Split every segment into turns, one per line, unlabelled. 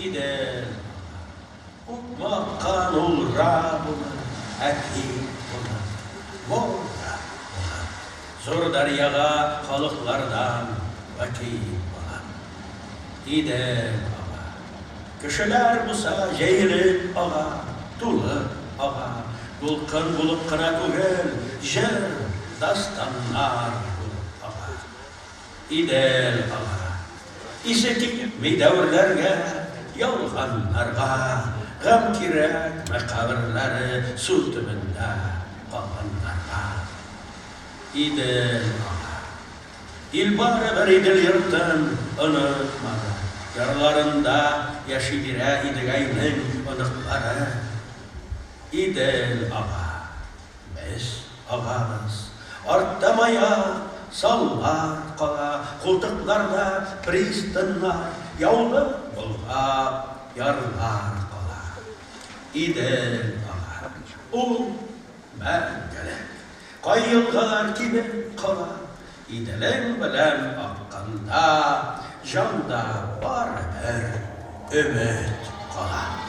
İde Utmakkan ulra bular, Akib bular, Volga bular. Zor daryaga kalıklardan vakit bular. İde ağa, Kişiler busa jeyilip ağa, Tulu ağa, Bulkın bulup kına tugel, Jer dastanlar bulup ağa. İde ağa, İsetik mi devrlerge, Yolganlarga, Gam kirek mekabirleri su tübünde kalanlarga. İdil ağa, İlbare bir idil yırtın unutmadı. Yarlarında yaşidire idigayının unutları. İdil ağa, biz ağamız, arttamaya sallar kala, koltuklarda pristanlar, yavlı bulga yarlar kala. İdil ağa, ul məngelek, kayılgalar gibi kala. İdilin bilen akkanda, janda var bir ümit kala.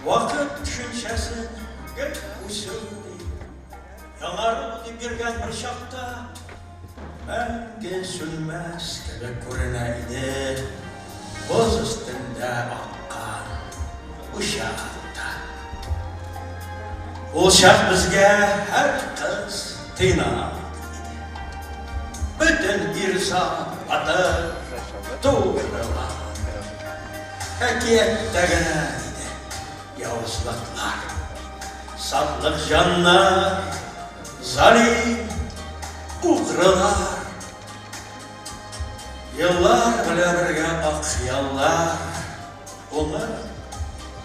Vakit düşüncesi gel usulü Yanardı birgen bir şakta Menge sülmez gibi görüneydi Boz üstünde akkan uşakta Uşak bizge her kız tina Bütün bir saat batır tuğrılar Ekiyettegine Yavuzluklar, satlık canlar, zalim, uğralar. Yıllar bile birge akyallar, onlar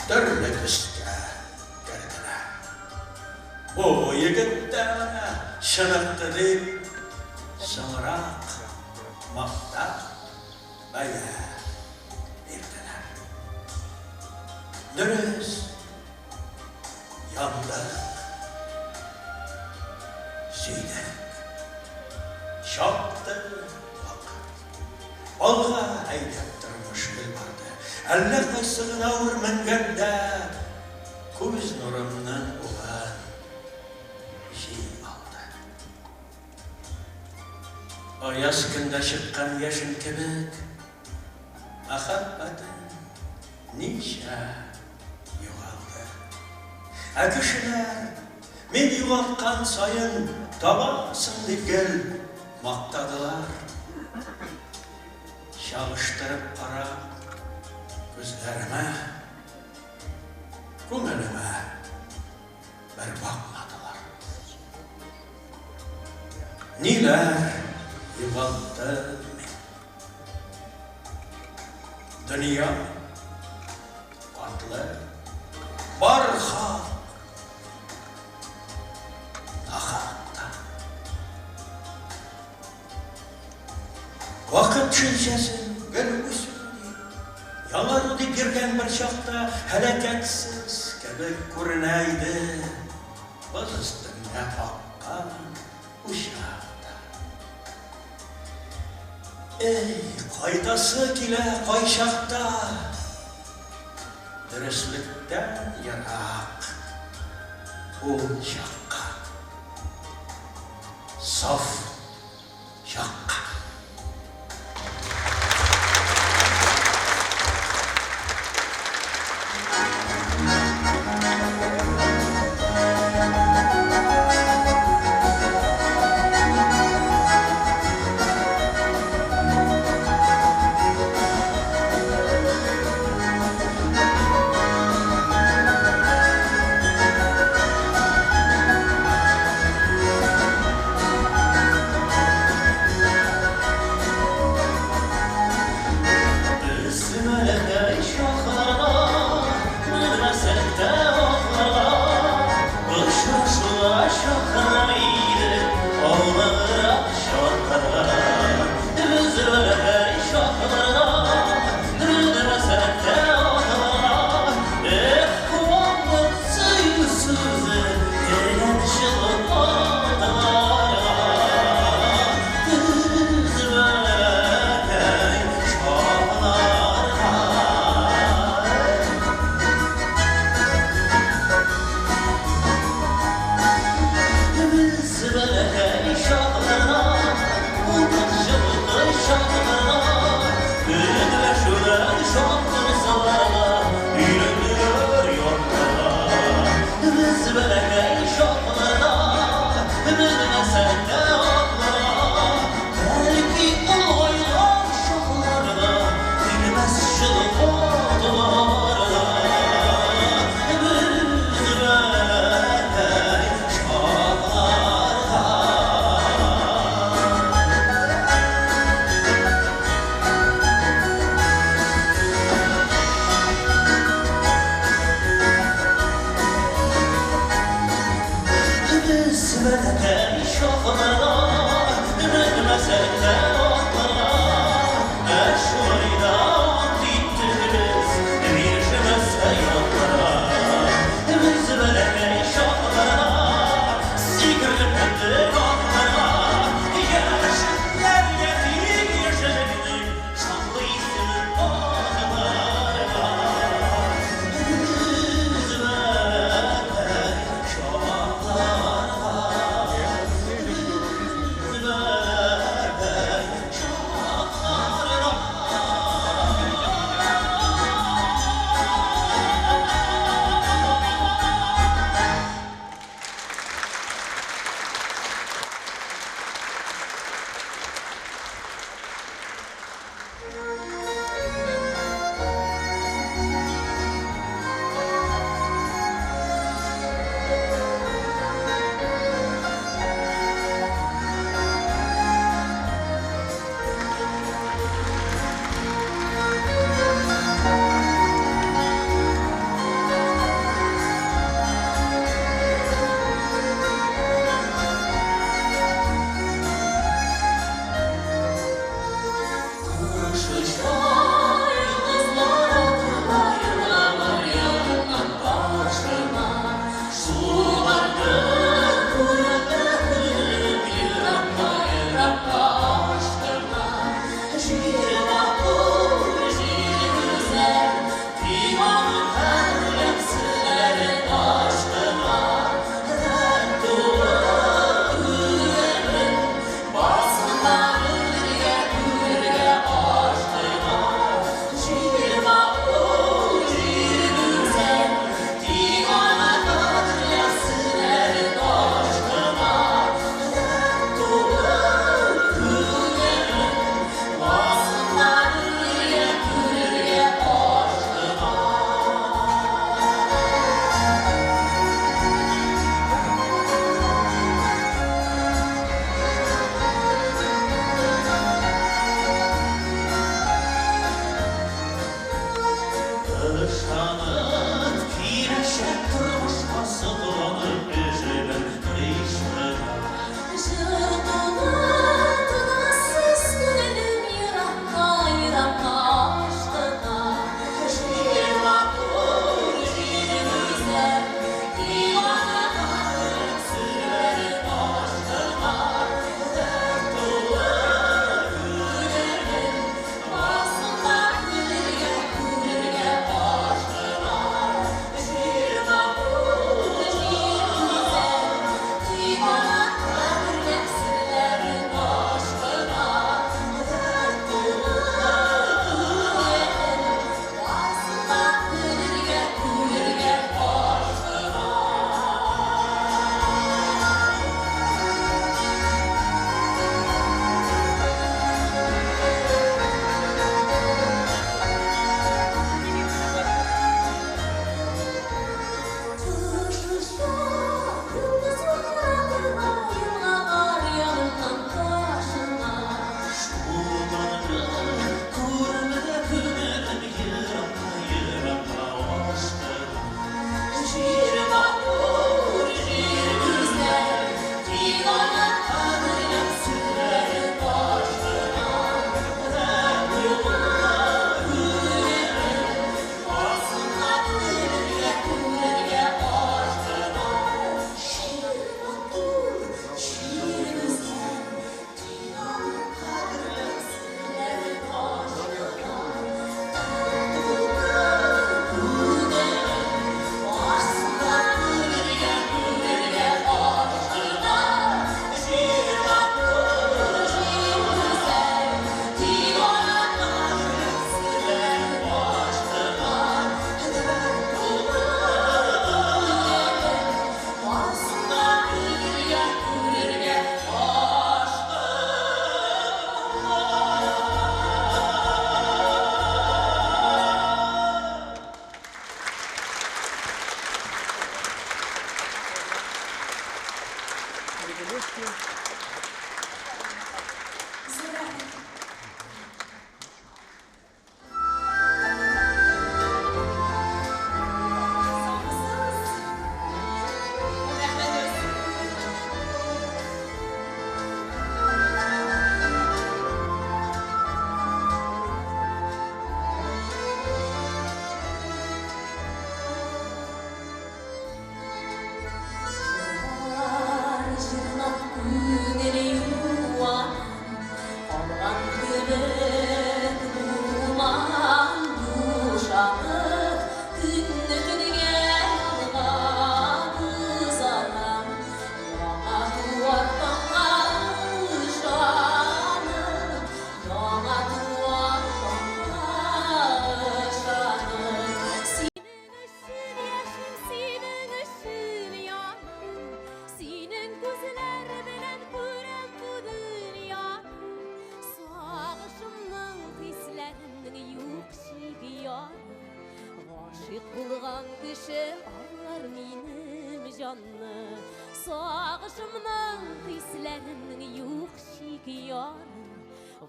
türlü küske geldiler. Bu yigitler şınıktı deyip, sonra mafta beye verdiler. Dürüst, yandık, süydük, şaktı vakit. Olga eydeptirmiş gül vardı, elle kaysığına vurmengende, Göz nurumdan olan şey aldı. O yaz günde çıkan yaşın kibik, mahabbetin nişe yuvaldı. Akışlar, men yuvalkan sayın tabasın deyip gel maktadılar. Çalıştırıp para gözlerime, Көңіліме бір bakmadılar. Neler yuvaldı men. Dünya atlı, barha, nahakta. Vakit düşüncesin gülmüşsün. Yalardı girgen bir şakta heleketsiz gibi görüneydi. Buz üstünde akkan uşakta. Ey kaydası kile kayşakta, dürüstlükten yarak o şakka. Saf şakka.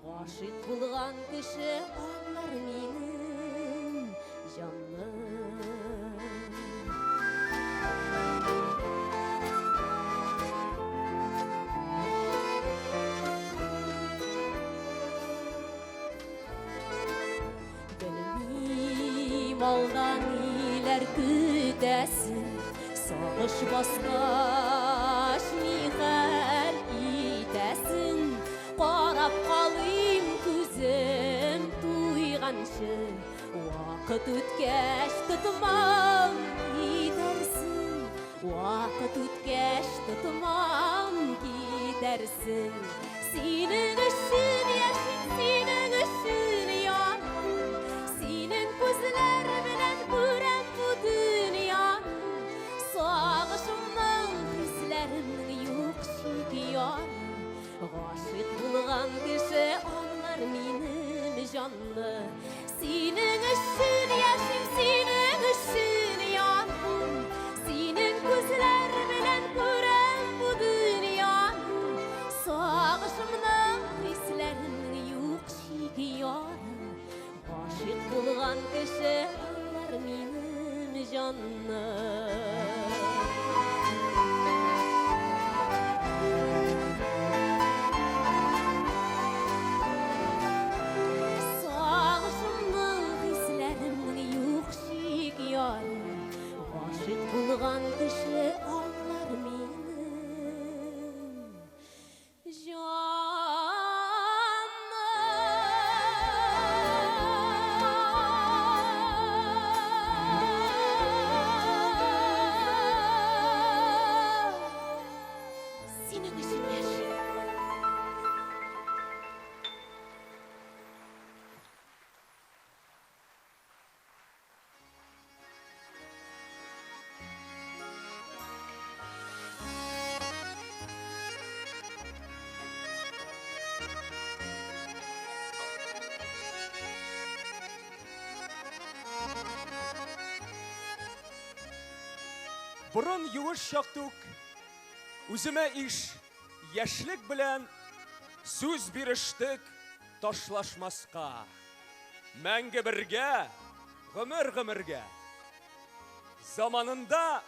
Гашык булган кеше аңлар минем җанны. Белмим алдан ниләр көтәсен, сагыш баскач ни хәл итәсен, карап калыйм күзем туйганчы, вакыт үткәч тотмам китәрсен, вакыт үткәч тотмам китәрсен. Синең өчен яшим, синең өчен яным, синең күзләр белән күрәм бу дөньяны, сагышымның хисләренең юк чиге ярым. Гашык булган кеше аңлар минем җанны. Синең өчен яшим, синең өчен яным, синең күзләр белән күрәм бу дөньяны, сагышымның хисләренең юк чиге ярым. Гашык булган кеше аңлар минем җанны. Гашык булган кеше аңлар минем җанны. Синең өчен яшим.
Бурын юыш чактук, үземә иш, яшьлек белән сүз бирештек ташлашмаска. Мәңге бергә, гомер-гомергә. Заманында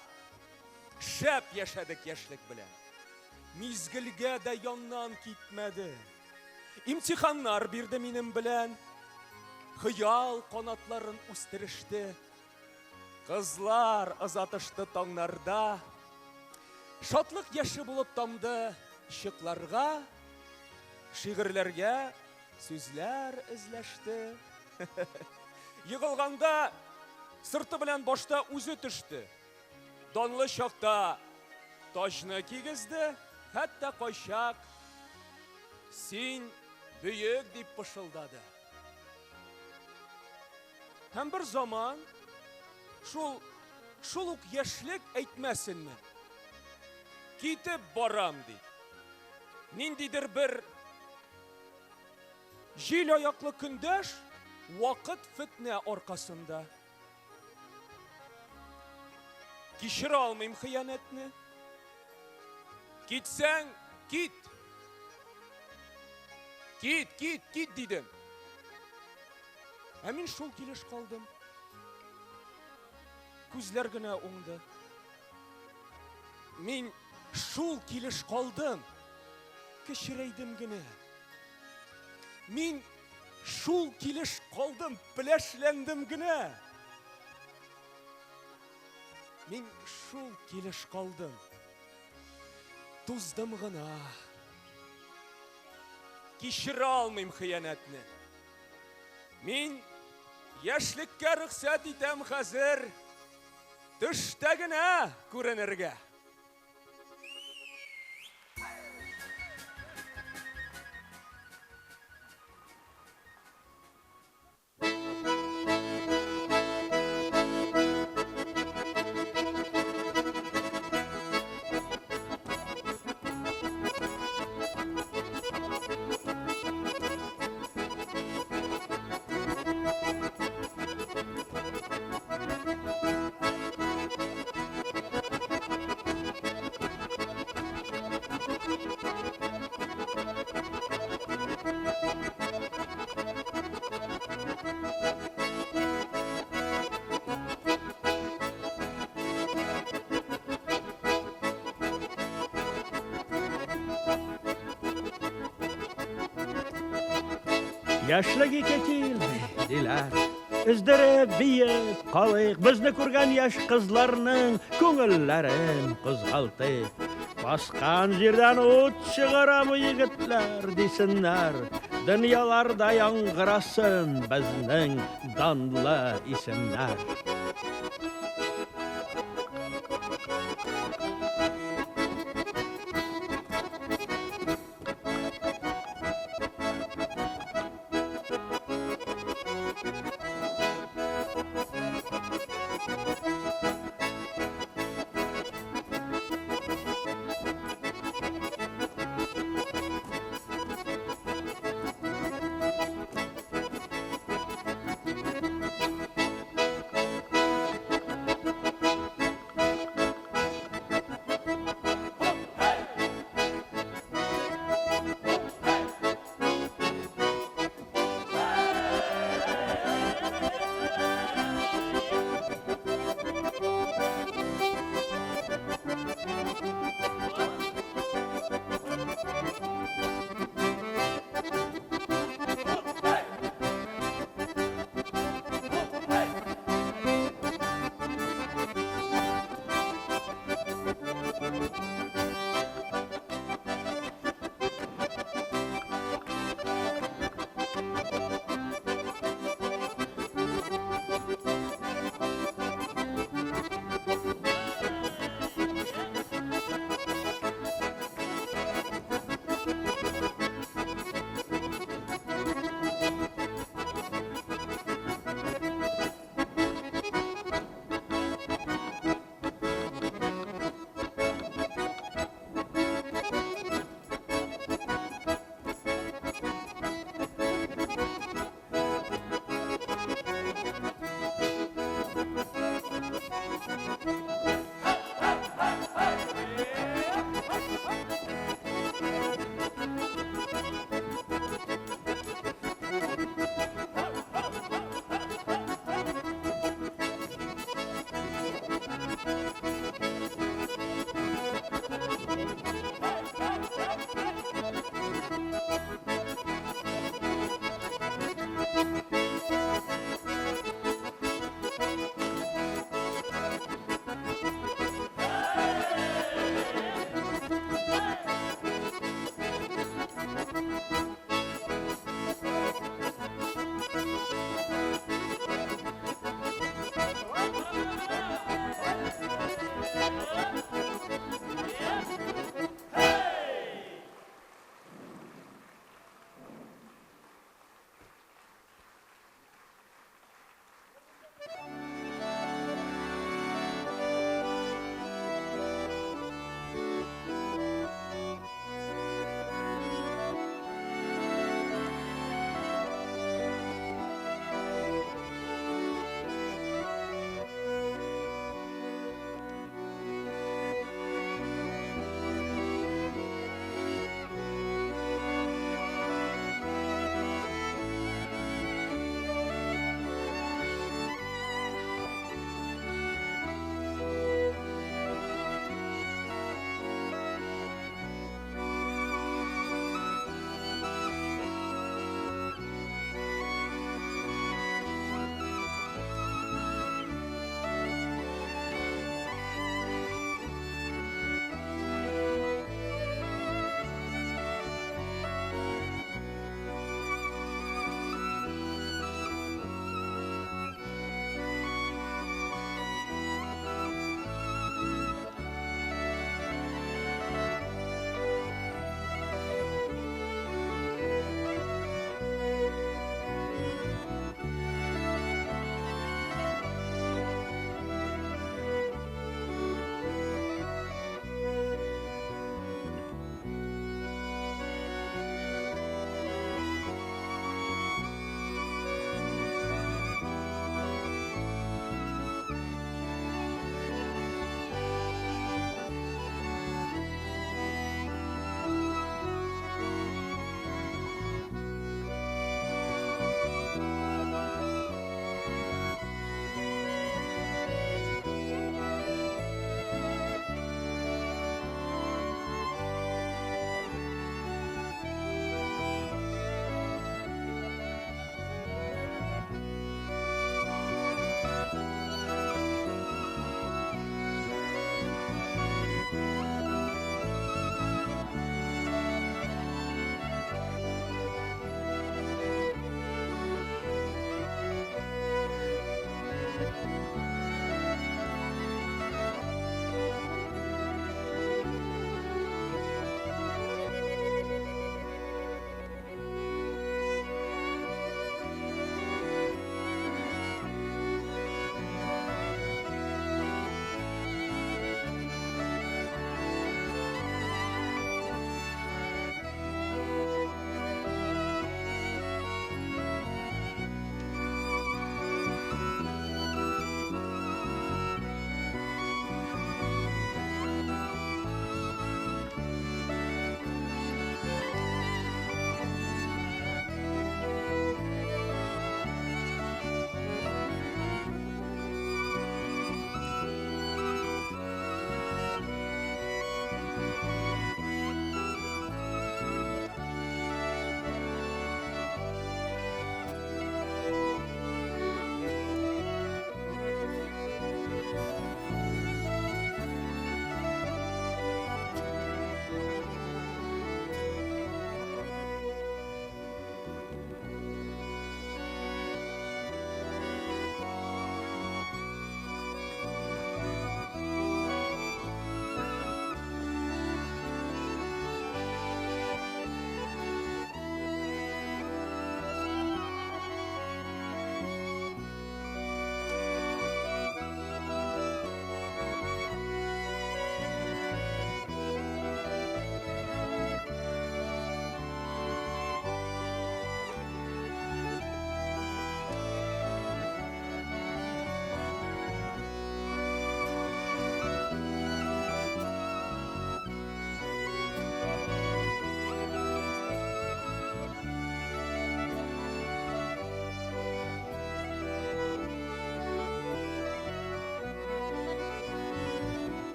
шәп яшәдек яшьлек белән. Мизгелгә дә яннан китмәде. Имтиханнар бирде минем белән. Хыял канатларын үстереште. Кызлар озатышты таңнарда, шатлык яшы булып тамды чыкларга, шигырьләргә сүзләр эзләште. Егылганда сырты белән башта үзе төште. Данлы чакта тажны кигезде, хәтта кайчак син бөек дип пышылдады. Һәм бер заман шул ук яшьлек әйтмәсенме? Китеп барам дип. Ниндидер бер җил аяклы көндәш вакыт фитнә аркасында. Кичерә алмыйм хыянәтне. Китсәң Git. Git dedim. Мен шул килеш қалдым. Күзләр генә уңды. Мен шул килеш қалдым. Кечерәйдем генә. Мен шул килеш қалдым. Пеләшләндем генә. Мен шул килеш қалдым. Туздым гына. Кичерә алмыйм хыянәтне. Мен яшьлеккә рөхсәт итәм хәзер. Төштә генә күренергә.
Яшьлеге кетилми, диләр. Издереп биеп калыйк, безне күргән яшь кызларның күңелләрен кузгалтыйк. Баскан җирдән ут чыгарамы егетләр дисеннәр. Дөньяларда яңгырасын безнең данлы исемнәр.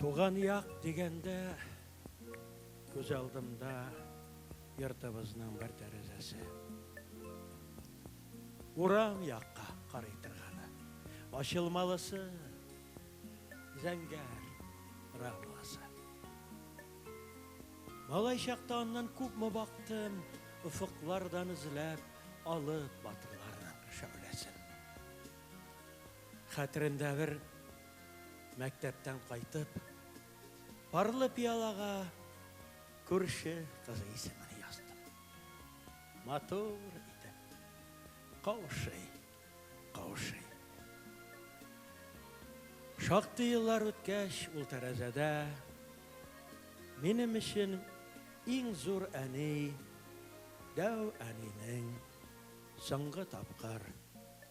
Туған яқ дегенде көз алдымда йыртыбызның бір тәрізесі. Урам яққа қарай тұрғаны. Ашылмалысы зәңгәр рамласы. Малай шақта оннан көп бақтым, ұфықлардан ізіләп, алып батырларының шәулесін. Хәтірінде бір мәктептен қайтып, парлы пиялаға көрші қызы есімін яздым. Матур еді. Қаушай. Шақты еллар өткәш ул тәрәзәдә минем үшін иң зур әни, дәу әнинең соңғы тапқыр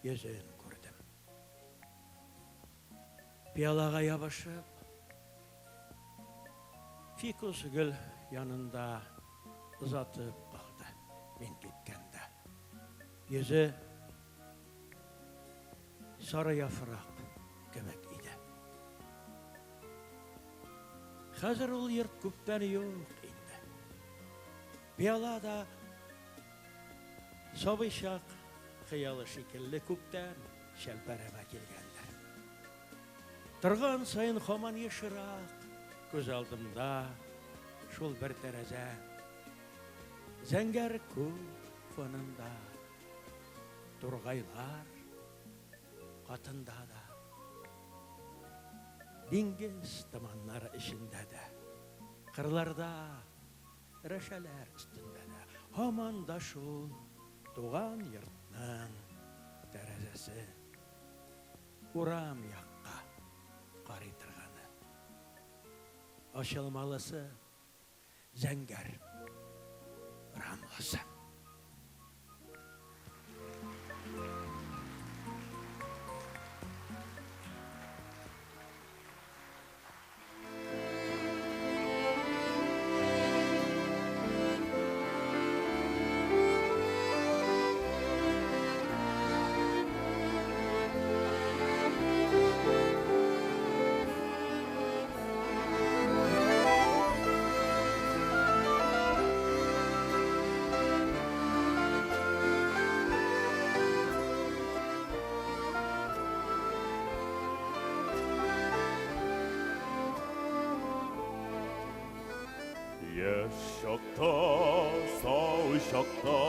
йөзен күрдем. Пиялаға ябышып, фикус гүл янында ұзатып қалды мен кеткенде. Йөзі сары яфрак кебек иде. Хәзер ул йорт күптән юк инде. Пиялада сабый шак хыялы шикелле күптән шәлпәрәмә килгәндер. Торган сайын һаман ешрак күз алдымда шул бер тәрәзә, зәңгәр күл фонында тургайлар катында да, диңгез томаннары ішінде дә, кырларда рәшәләр өстендә дә, һаман да шул туган йортның тәрәзәсе урам якка карый торганы. Ачылмалысы зәңгәр рамласы.
Şakta, sağ şakta,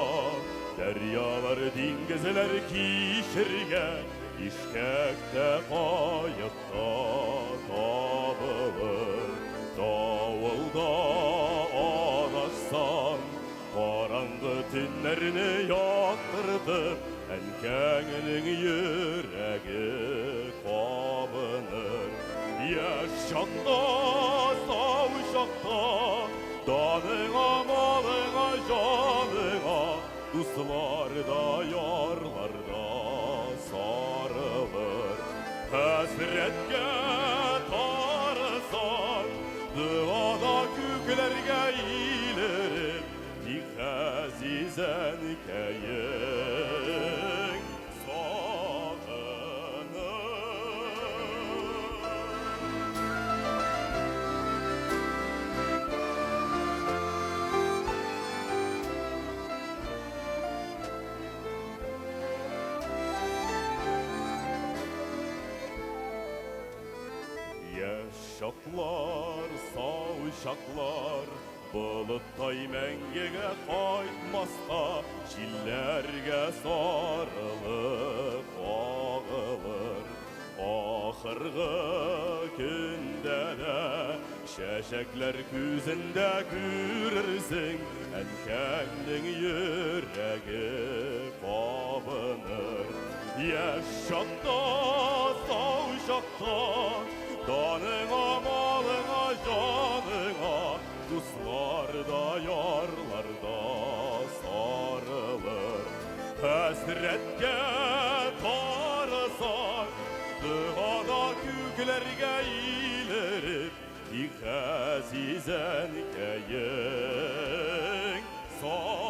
deryalar dingizler kişirgen, işkekte kayıkta tabılır. Davulda anasan, karangı tünlerini yaktırdı, enkenin yüreği kabınır. Yaşakta, sağ şakta, danığa, malına, canığa, dostlarda, yarlarda sarılır. Hasretke tarısan, duada küklerge ilerim, dik azizen keyin sağınır. Yaşaklar, savuşaklar, bulutay mengege kaytmasqa, çillerge sarılıp ağılır. Ahırgı günde de şeşekler küzünde görürsün, enkenin yüreği kabınır. Yaşakta, savuşakta, danığa, malına, canığa, dostlarda, yarlarda sarılır. Hasretke tarısan, duada küklerge ilerim, dik azizen keyin sağınır.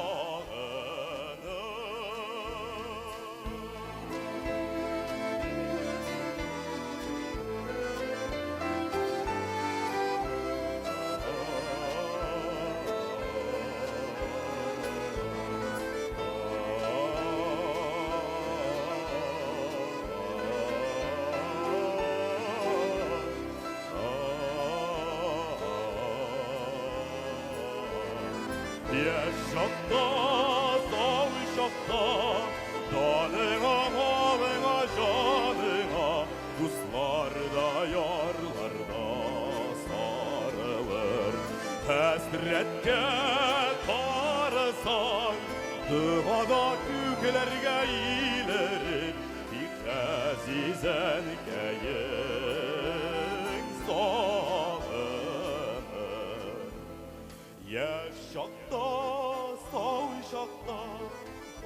Hasretke tarısan Dağda kükelerge ilerim Dik azizen keyin sağımın Yaşakta savuşakta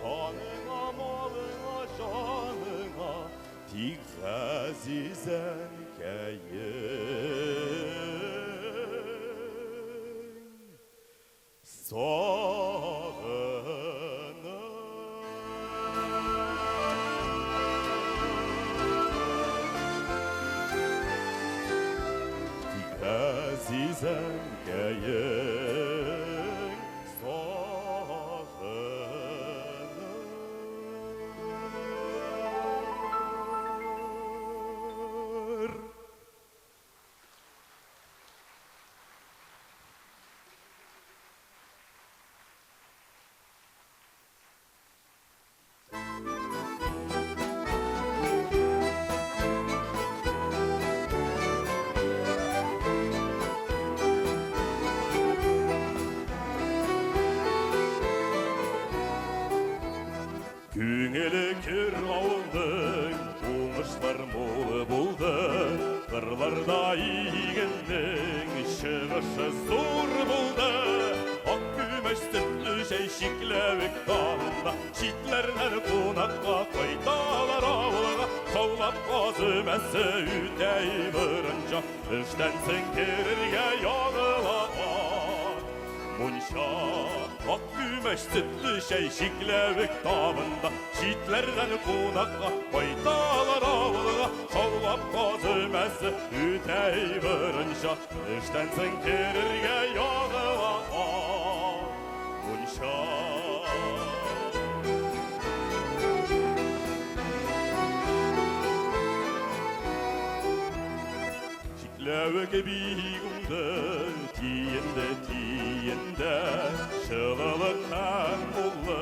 Kanına malına canına Dik azizen keyin Azizem keyin sağınır Küngeli kür avıldın, uğuşlar moğlu buldu. Kırlarda yiğendin, шығышы zor buldu. Ak kümeş sütlü şey şiklevik dağında, Şitlerden konakka koydalar avlığa. Saulap qazıməsi ütey vırınca, Iştensin kerirge yağılar. Munşa ak kümeş sütlü şey şiklevik dağında, Şitlerden konakka koydalar avlığa. Saulap qazıməsi ütey vırınca, Iştensin kerirge yağılar. Munşa Şiklevik biyğimde tiyinde Şılılık hem bullu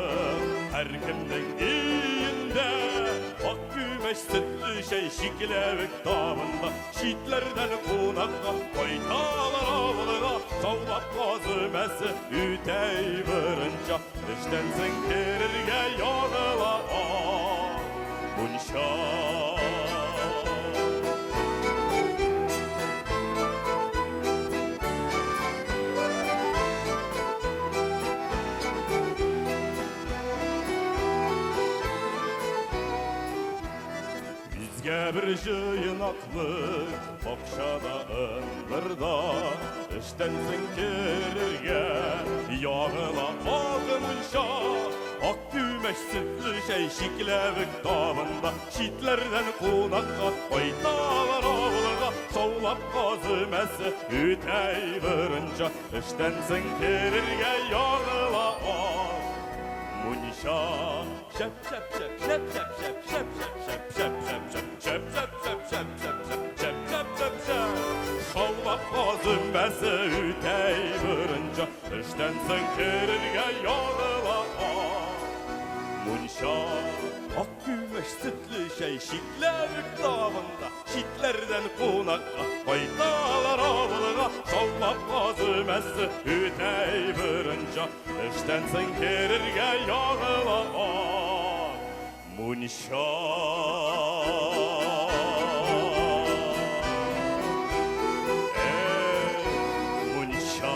her kimden iyinde Ak kümeş sütlü şey şiklevik dağında, Şitlerden konakka koydalar avlığa. Saulap qazıməsi ütey vırınca, Iştensin kerirge yağılar. Munşa Bizge bir jıyınaklık Bakşada ındırda Iştensin kerirge Yağıla ağımınşa Ak kümeş sütlü şey şiklevik dağında, Şitlerden konakka koydalar avlığa. Saulap qazıməsi ütey vırınca, Iştensin kerirge yağıla Munşa Şep şep şep şep şep şep şep şep şep şep şep şep şep şep şep şep şep şep şep şep Saulap qazıməsi ütey vırınca, Iştensin kerirge yağıla Munşa ak kümeş sütlü şey şiklevik dağında, Şitlerden konakka koydalar avlığa. Saulap qazıməsi ütey vırınca, Iştensin kerirge yağıla Munşa Munşa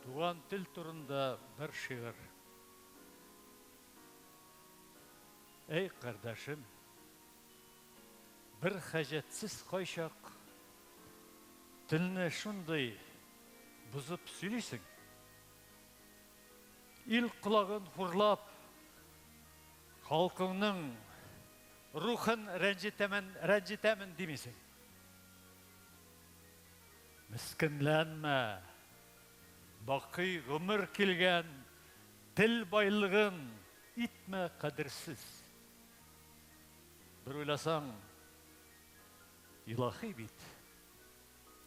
Туған тіл турында бір шиғыр. Эй, қардашым, бір хәжетсіз қойшақ, тілні шундай бұзып сөйлейсің. Ил құлағын хурлап, халқыңның рухын рәнжітемін демесің. Міскінләнмә, бақи ғұмыр келген тіл байлығын итмә қадірсіз. Бір ойласаң, илахи бит,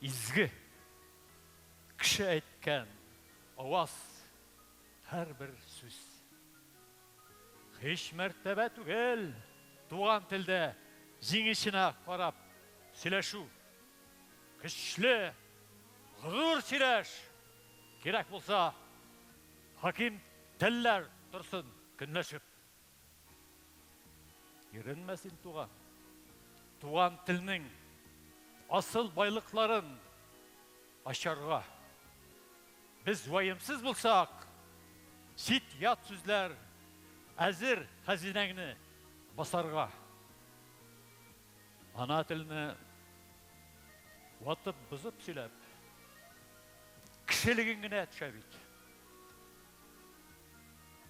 изгі, кіші әйткен ауаз, әр бір сөз. Хеш мәртәбә түгел, туған тілді жеңішіне қарап сөйлешу. Күшлі, ғұрур сөйлеш. Керек болса, хаким тіллер тұрсын күнләшіп. Ерінмәсін туған. Туған тілінің асыл байлықларын ашарға. Біз уайымсыз болсақ, шет ят сөзлер әзір хазинәңні басарға. Ана тіліні ватып бұзып сөйлеп, кішілігін гіне түшәбейді.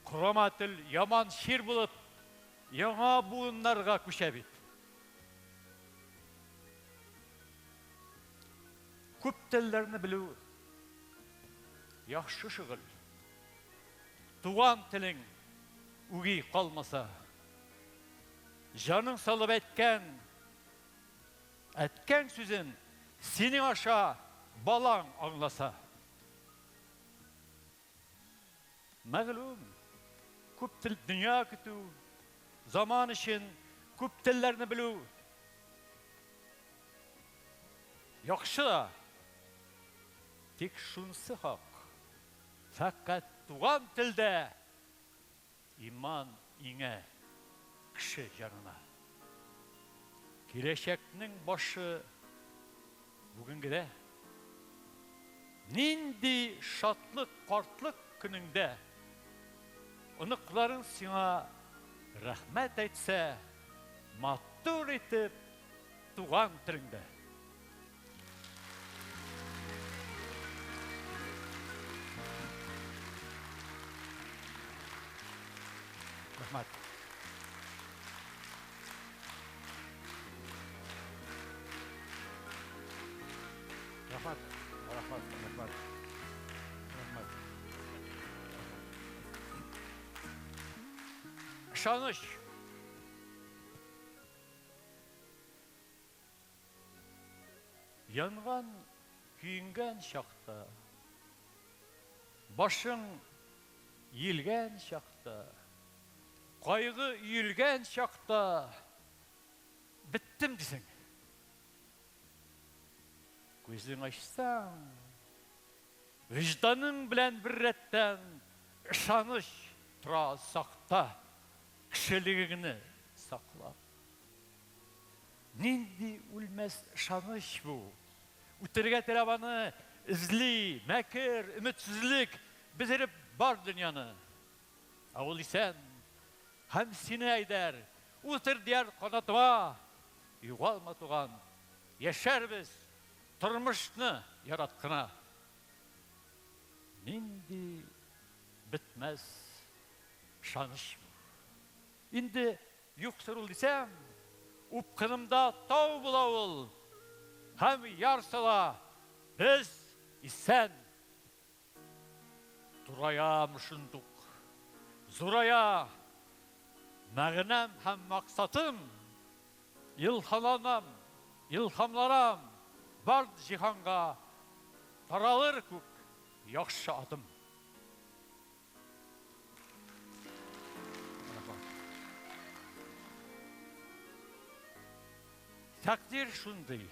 Құрама тіл яман шер болып, яңа буынларға көшәбейді. Көп тілдеріні білу яқшы шығыл. Туған тілің үгей қалмаса, жаның салып әткен сөзін сенің аша балаң аңласа. Мәғлум, көп тіл дүния күту, zaman үшін көп тілдеріні білу. Яқшы да, тек шунсы хақ. Фәқат туған тілді иман иңе кіші жанына. Келешектің башы бүгінгіде. Нинди шатлық, қартлық күніңде. Ұнықларың сіңа рахмет әйтсе, маттур етіп туған тіліңді. Рахмет. Рахмет. Рахмет. Рахмет. Рахмет. Шаныш. Янған, күйінген шақта, башың иілген шақта, қайғы үйілген шақта біттім десең. Көзің ашсаң, вижданың білән бір реттен ышаныш тұра сақта, кішілігіңні сақлап. Нинди үлмәс ышаныш бұл. Үтірге терабаны ізли, мәкір, үмітсізлік бізіріп бар дүнияны. Ауыл исән, һәм сені әйдер, ұтыр дияр қанатыма, юғалма туған, яшәр біз тұрмышны яратқына. Нинди бітмәс шаныш. Инде юқсырыл десем, ұпқынымда тау бұлауыл, һәм ярсыла біз исән. Турая мұшындық, зурая мәғінәм һәм мақсатым, илхаланам, илхамларам, бар жиһанға таралыр көк яқшы адым. Тәқдир шундай.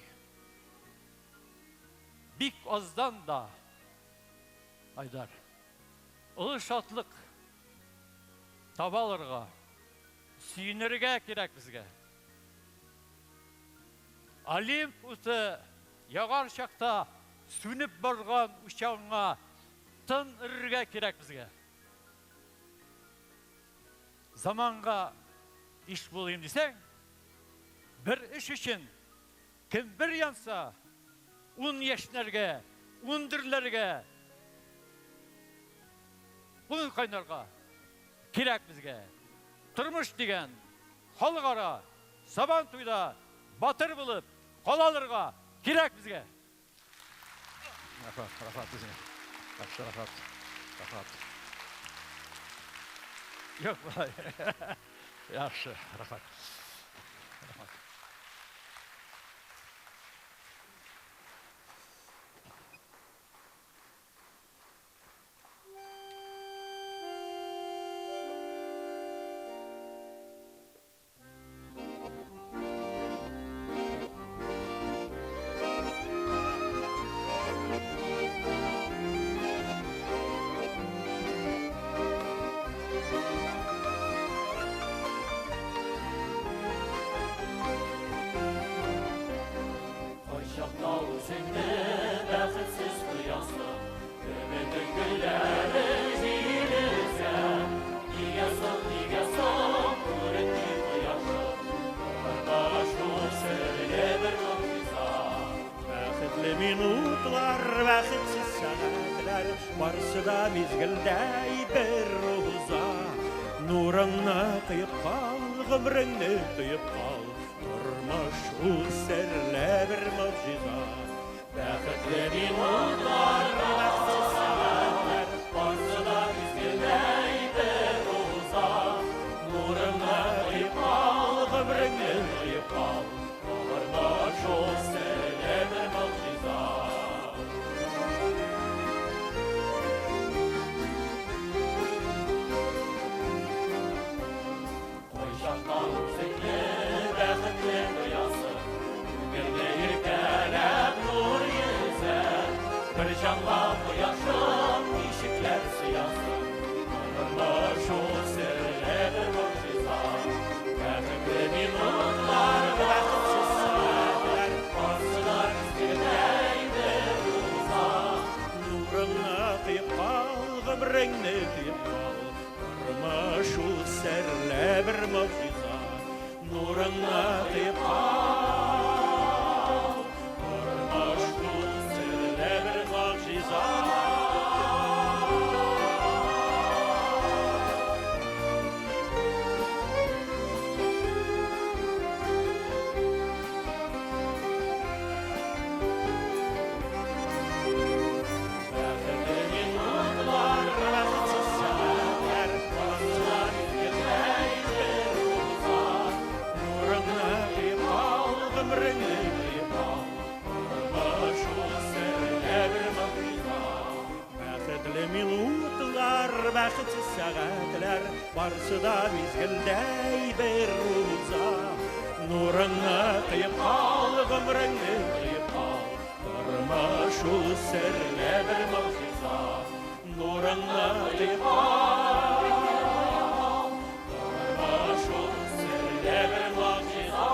Бик аздан да, Айдар, ұлы шатлық табалырға, сүйінерге керек бізге. Олимп ұты яғар шақта сүніп барған ұшағыңа тын үрге керек бізге. Заманға іш болайым десең, бір іш үшін кім бір янса, ұн ешнерге, ұндірлерге, ұн қайнарға керек бізге. Тұрмыш деген халықара, сабан туйда батыр болып, қолалырға керек бізге. Рахат бізге. Рахат. Yok vay. Yaxşı, Rafat.
Minutlar, vakitsiz saatler, varsa da mezgilday bir uza. Nurunna kıyıp kal, gımrınni kıyıp kal, turmuş u serle bir muciza. Vakitli minutlar, vakitsiz saatler, varsa da mezgilday bir uza. Nurunna kıyıp kal, gımrınni kıyıp kal, turmuş u serle bir muciza. Canlar yaşam, işikler siyasın, Ömürler şu sırrıdır muciza. Gerçekli minutlar, vakitsiz saatler, varsılar izgideydir uza. Nurunna kıyıp kal, gımrınni kıyıp kal, Örme şu sırrı bir muciza. Nurunna kıyıp kal, Nurunna kıyıp kal,
Бақытты минутлар, бақытсыз сағатлар, барсы да мезгілдей бір уза. Нұрыңны қиып ал, ғұмырыңны қиып ал, тұрмыш ол сірлі бір мұғжиза. Нұрыңны қиып ал, тұрмыш ол сірлі бір мұғжиза.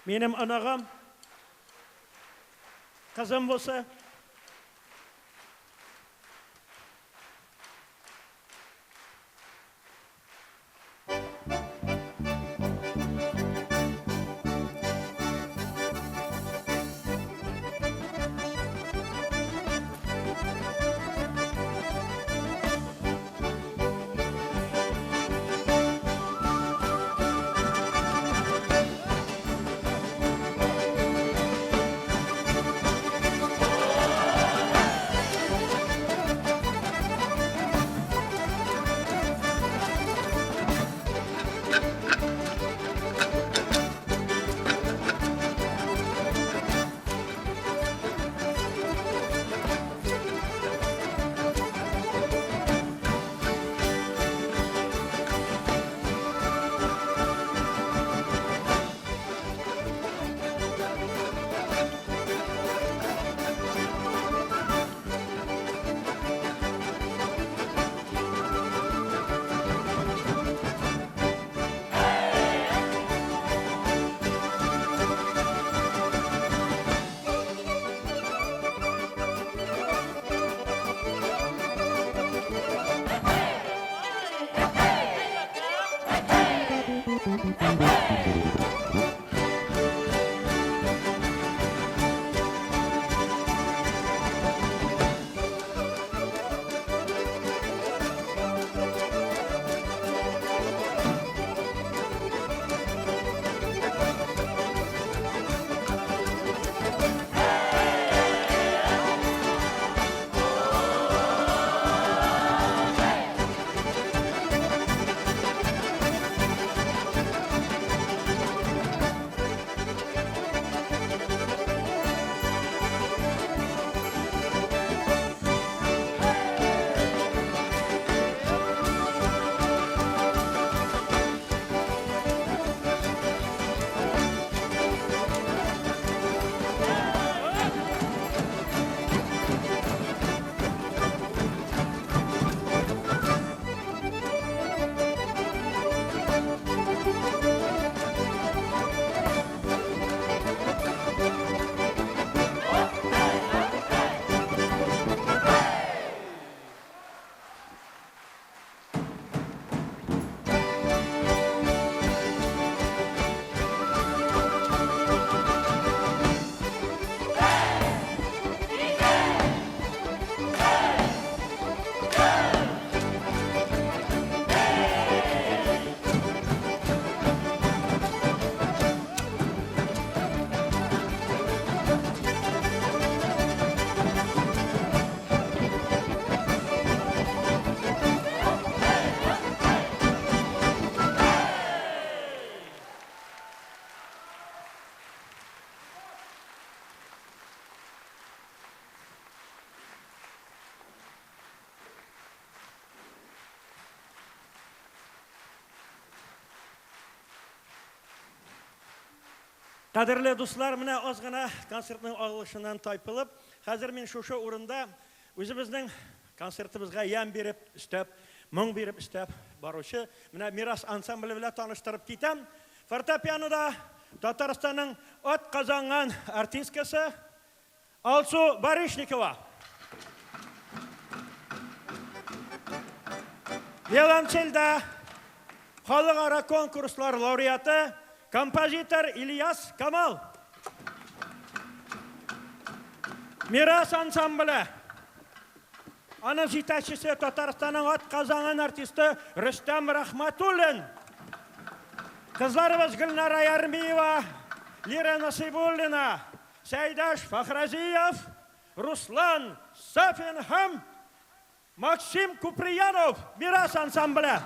Benim anağım, kızım bolsa, Қадірлі достар, міне азғана концертның ағылышынан тайпылып, қазір мен шошы орында өзіміздің концертімізге ем беріп, істеп, мұң беріп, істеп барушы, міне Мирас ансамблі біле таныштырып кетем. Фортепианода Татарстанның от қазанған артисткасы Алсу Барышникова. Виолончельда
халықара конкурслар лауреаты, композитор Ильяс Камал. Мирас ансамблі. Аны жетекшісі Татарстанның атқазанған артисті Рүстем Рахматуллин. Қызларыбыз Гүлнара Ярмиева, Лира Насибуллина, Сайдаш Фахразиев, Руслан Сафин һәм Максим Куприянов. Мирас ансамблі.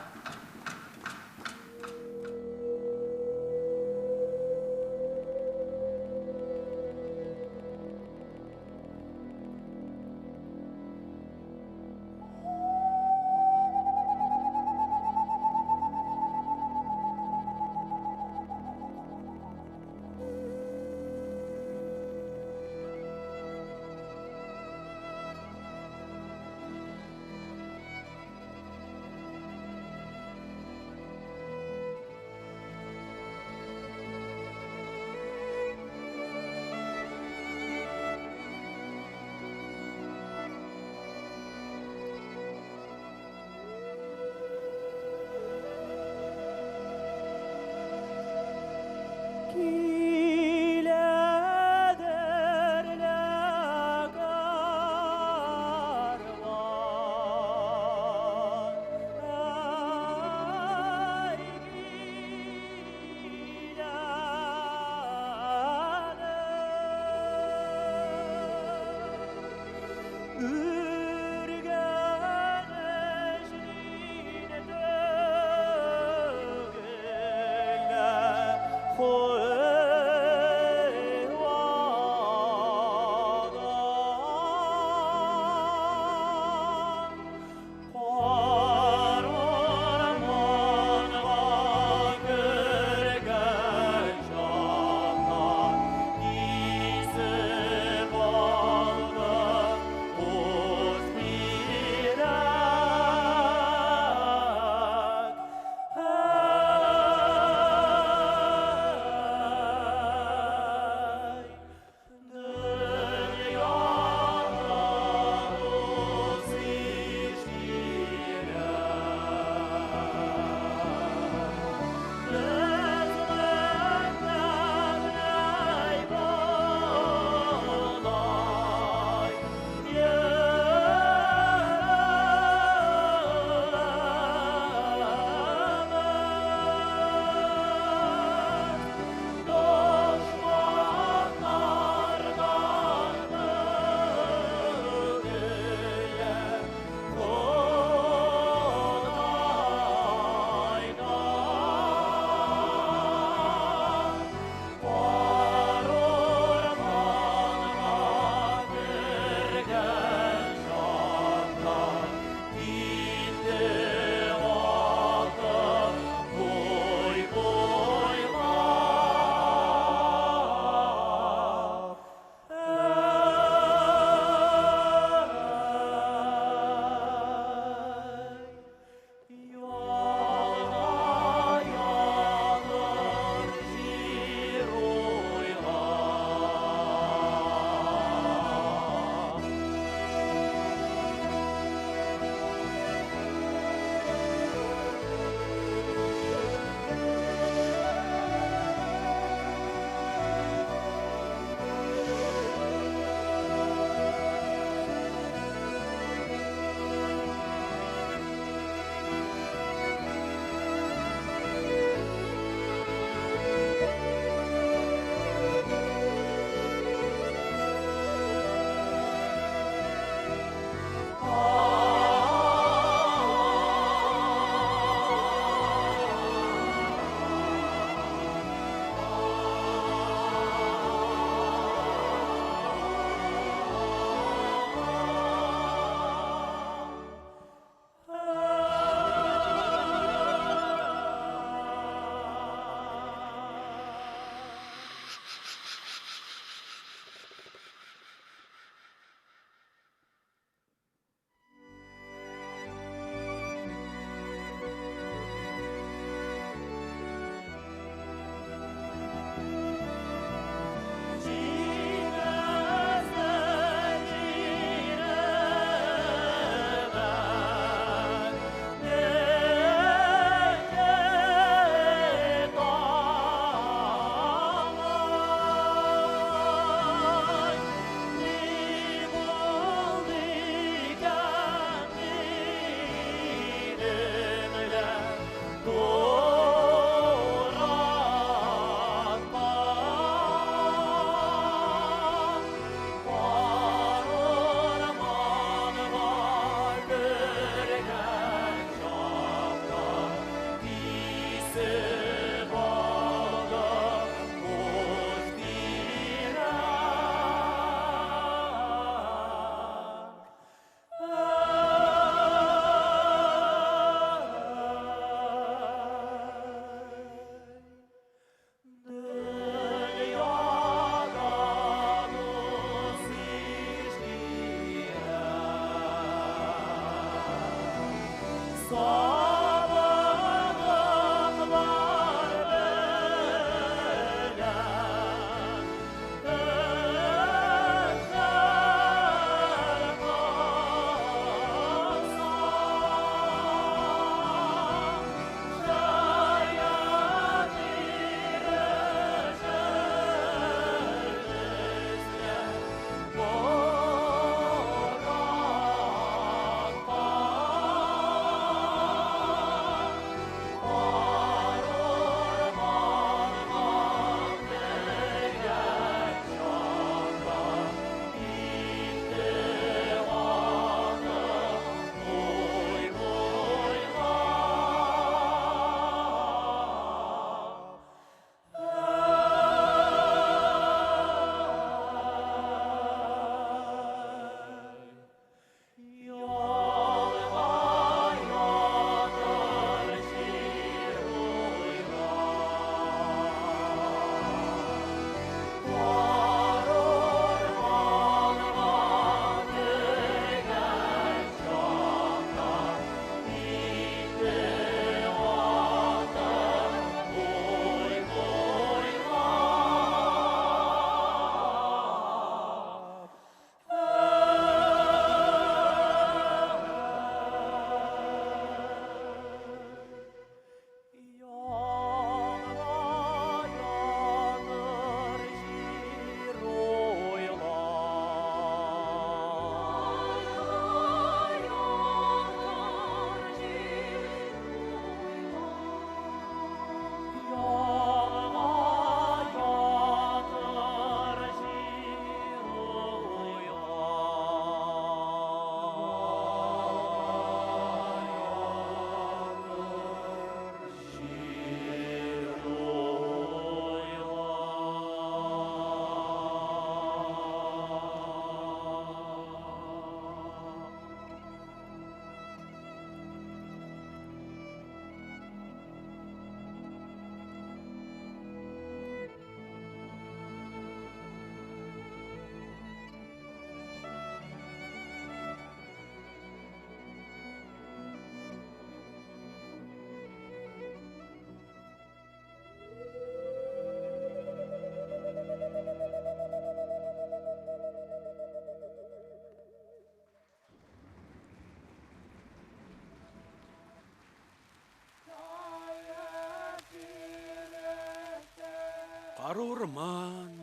Арурман,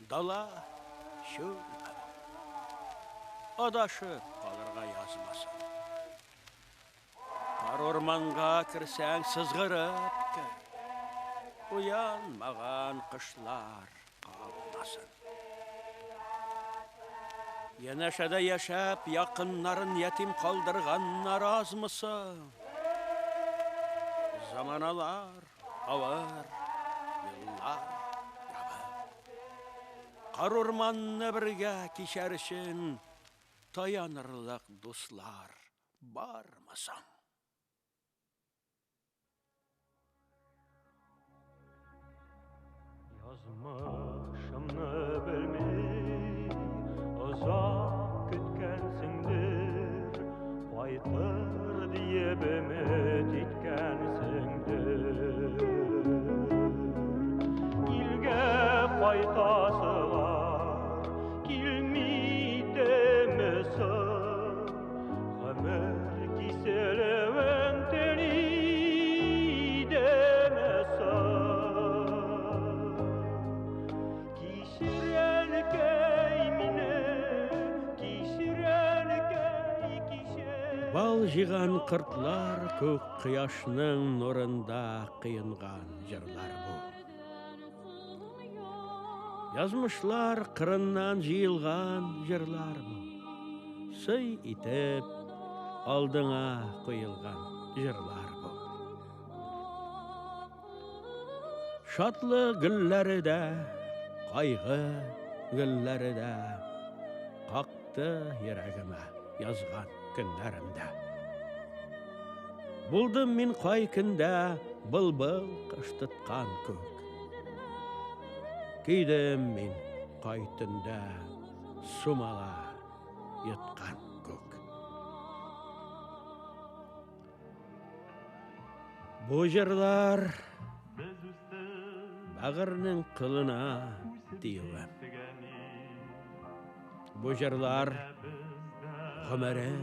дала, шөл. Адашып қалырға язмасын. Арурманға кірсәң сызғырып кір. Уянмаған қышлар қалмасын. Янашада яшап, яқыннарын ятим қалдырғаннар азмысын. Заманалар, ауыр, yıllar yabı. Qarurmanны бірге кешәрішін, таянырлық достар бармасың.
Yazmışımны bilmей, ұзақ күткенсіңдір, қайтыр диеп үміт еткенсіңдір. Илге қайтасылар, келмейдемісің, ғұмыр кеселеуін телейдемісің.
Бал жиған қыртлар көк қияшның нұрында қиынған жырлар бұл. Язмышлар қырыннан жиылған жырлар бұл. Сый итеп алдыңа қойылған жырлар бұл. Шатлы гүлләре дә, қайғы гүлләре дә қақты йөрәгемә язған күннәрімдә. Булдым мин қай күндә былбыл қыштытқан көк. Кейдім мин қай түндә сумала йытқан көк. Бұ жырлар бағырның қылына дейуім. Бұ жырлар ғұмырым,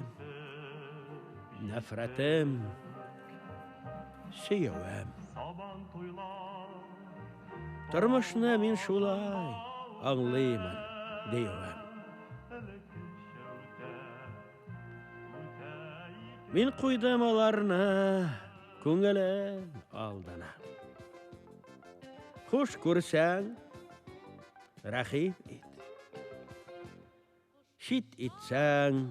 нәфрәтім, сүйеуім. Тұрмышны мин шулай аңлаймын дейуім. Мин қойдым аларны көңілін алдына. Хуш көрсәң, рахим ет. Шит итсәң,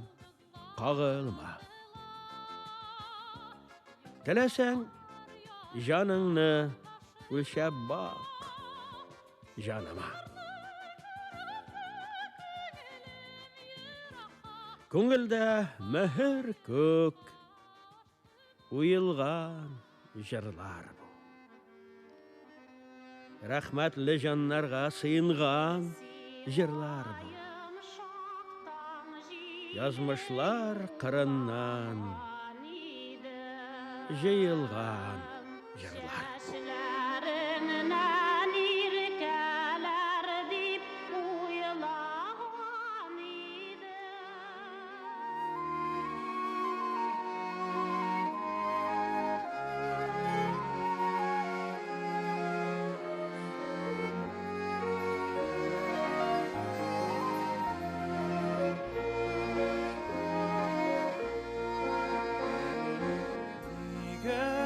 қағылма. Тіләсәң, жаныңны өлшәп бақ жаныма. Көңілдә мәһір көк, уйылған жырлар бұл. Рәхмәтлі жаннарға сыйынған жырлар бұл. Язмышлар қырыннан жиылған жырлар.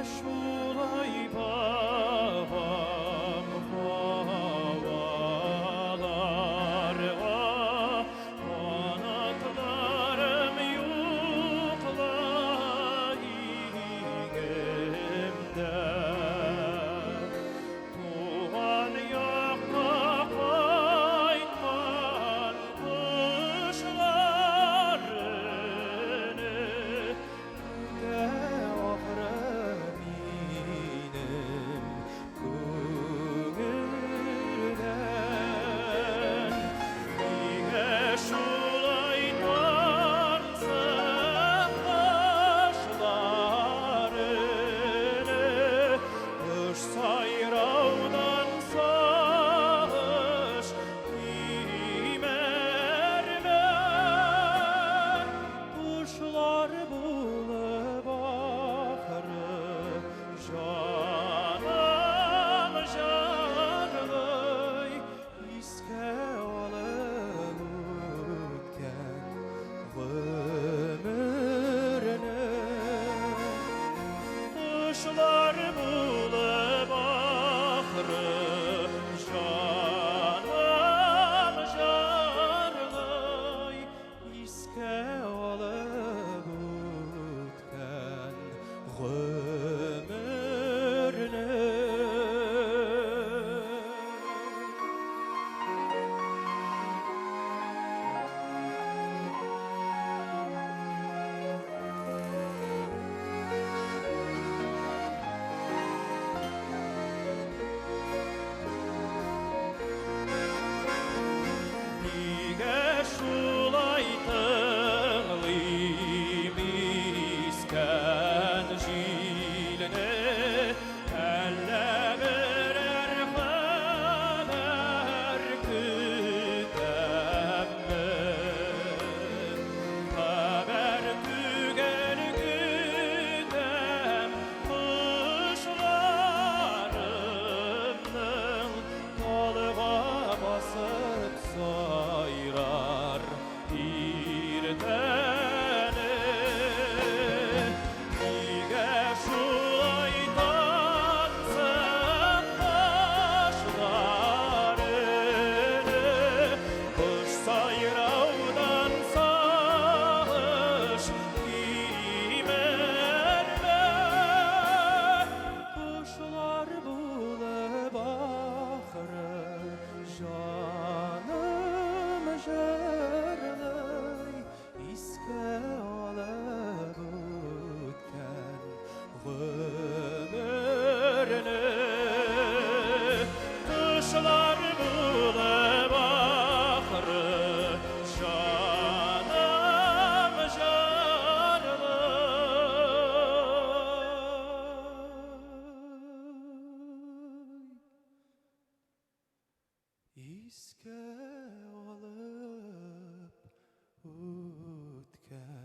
Шулай бар
Кушылар булып ахыры, жаным жырлый, иске алып үткән гомерне. Кушылар булып ахыры, жаным жырлый, иске алып үткән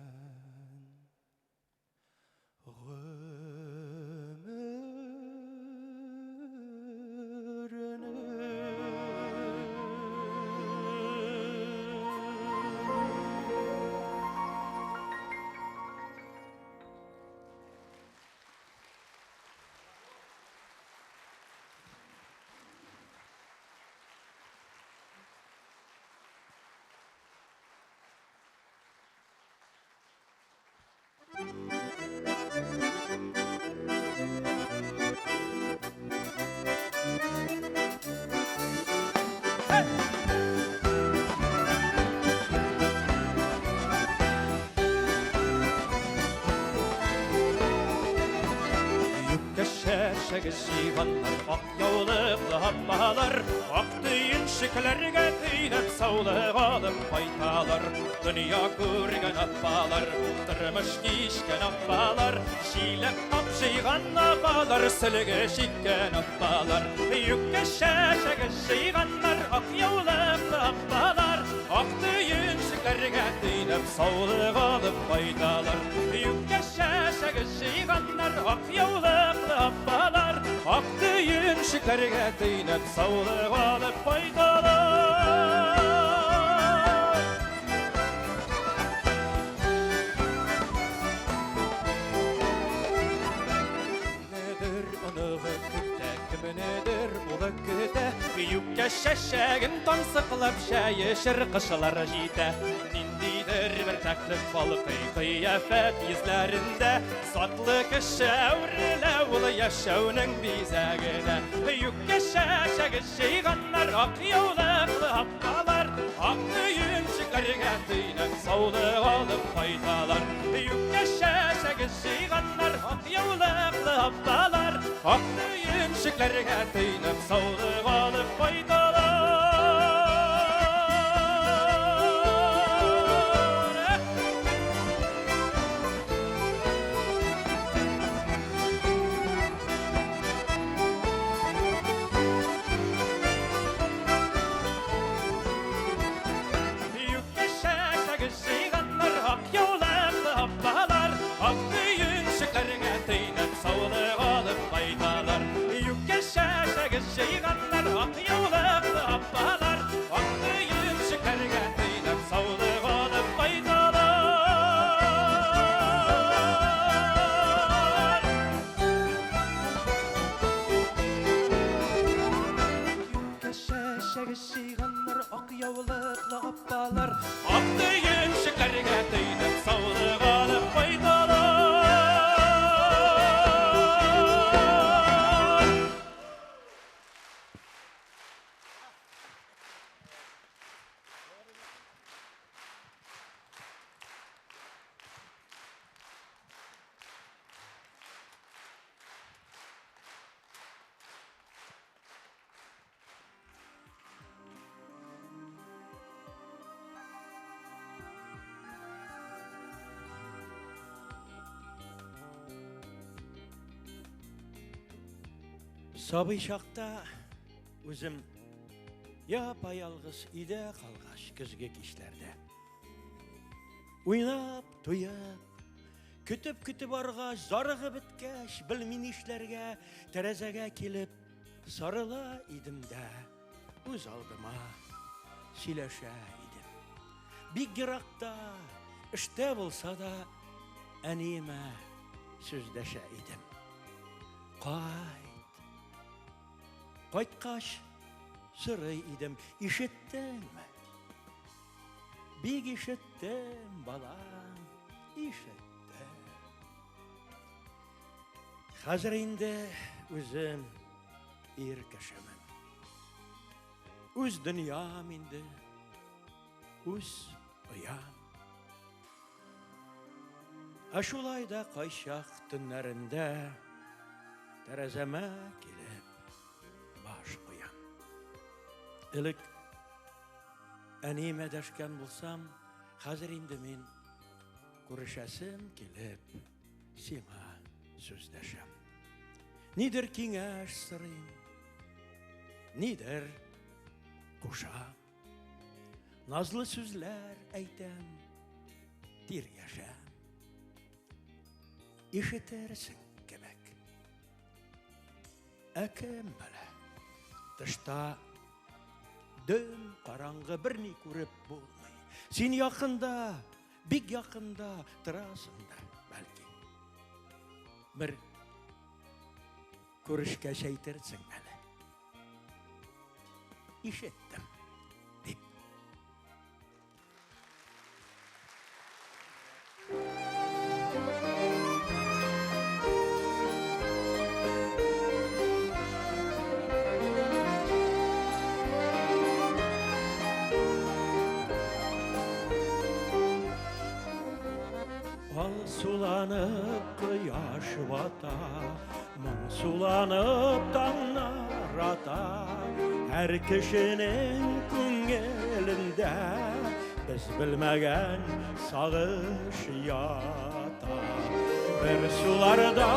Шәшәге шиганнар, ак яулыклы аппалар, ак төеншекләргә төйнәп саулык алып кайталар. Дөнья күргән аппалар, тормыш кичкән аппалар, җиләк апшыйган аппалар, сөлге чиккән аппалар. Юкка шәшәге шиганнар, ак яулыклы аппалар, ак төеншекләргә төйнәп саулык алып кайталар. Юкка шәшәге шиганнар, ак яулыклы аппалар, ак төеншекләргә төйнәп саулык алып кайталар. Недер оныгы көтә, кемнедер улы көтә, юкка шәшәген тансыклап шәешер кышлар җитә. Ниндидер бер тәклиф балкый кыяфәт йөзләрендә, сатлы кеше әүрелә ул яшәүнең бизәгенә. Юкка шәшәге шиганнар, ак яулыклы аппалар, ак төеншекләргә төйнәп саулык алып кайталар. Юкка шәшәге шиганнар, ак яулыклы аппалар, ак төеншекләргә төйнәп саулык алып кайталар. Шиганнар, ак яулыклы аппалар, ак төеншекләргә төйнәп саулык алып кайталар. Юкка шәшәге шиганнар, ак яулыклы аппалар, ак төеншекләргә төйнәп саулык алып кайталар.
Сабый шақта өзім япа-ялғыз үйде қалғаш күзгі кешлерде. Ойнап, туяп, күтіп арғаш, зарығы біткәш, білмін ішлерге, тәрәзәге келіп, сарыла идімді, өз алдыма сөйләшә идім. Бик ерақта, іште болса да, әнеме сөздәшә идім. Қайтқаш сырый идім, ишеттің мә? Бик ишеттім, балам, ишеттім. Қазір енді өзім ир кешемен. Үз дөньям инде, үз оям. Шулай да кайчак төннәрендә тәрәзәмә килеп баш куям. Элек әниемә дәшкән булсам, хәзер инде мин күрешәсем килеп сиңа сүздәшәм. Нидер киңәш сорыйм, нидер кушам, назлы сүзләр әйтәм, тиргәшәм. Ишетерсең кебек. Кем белә, тышта дөм караңгы берни күреп булмый. Син якында, бик якында торасың да, бәлки. Бер күрешкәч әйтерсең әле. Ишеттем дип. Суланып кояш бата, моң суланып таңнар ата. Һәр кешенең күңелендә без белмәгән сагыш ята. Бер суларда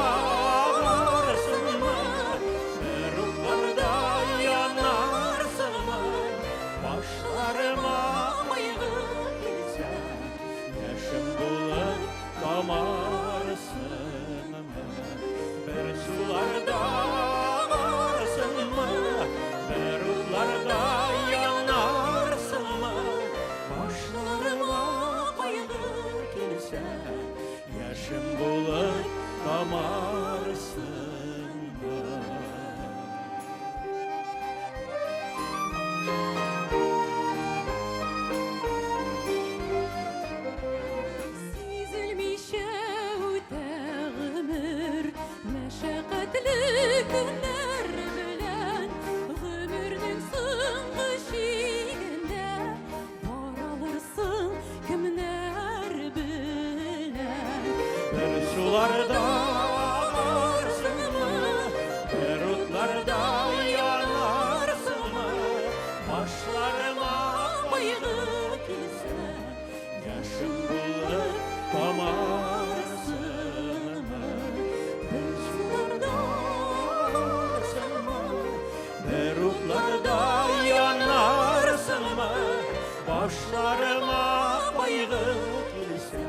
барсынмы, бер утларда янарсынмы, башларыма кайгы килсә, яшем булып Amarsınmı, bir sularda varsınmı, bir utlarda yanarsınmı, başlarıma kaygı kilse, yaşım bulup kamarsınmı.
Günler bilen ömürnün soңгы şiğinde baralırsın kimler bilen.
Bir sularda varsınmı, bir utlarda yanarsınmı, başlarıma kaygı kilse, yaşım bulup kamarsınmı. Bir sularda Berutlarda yanarsınmı, başlarıma kaygı kilse,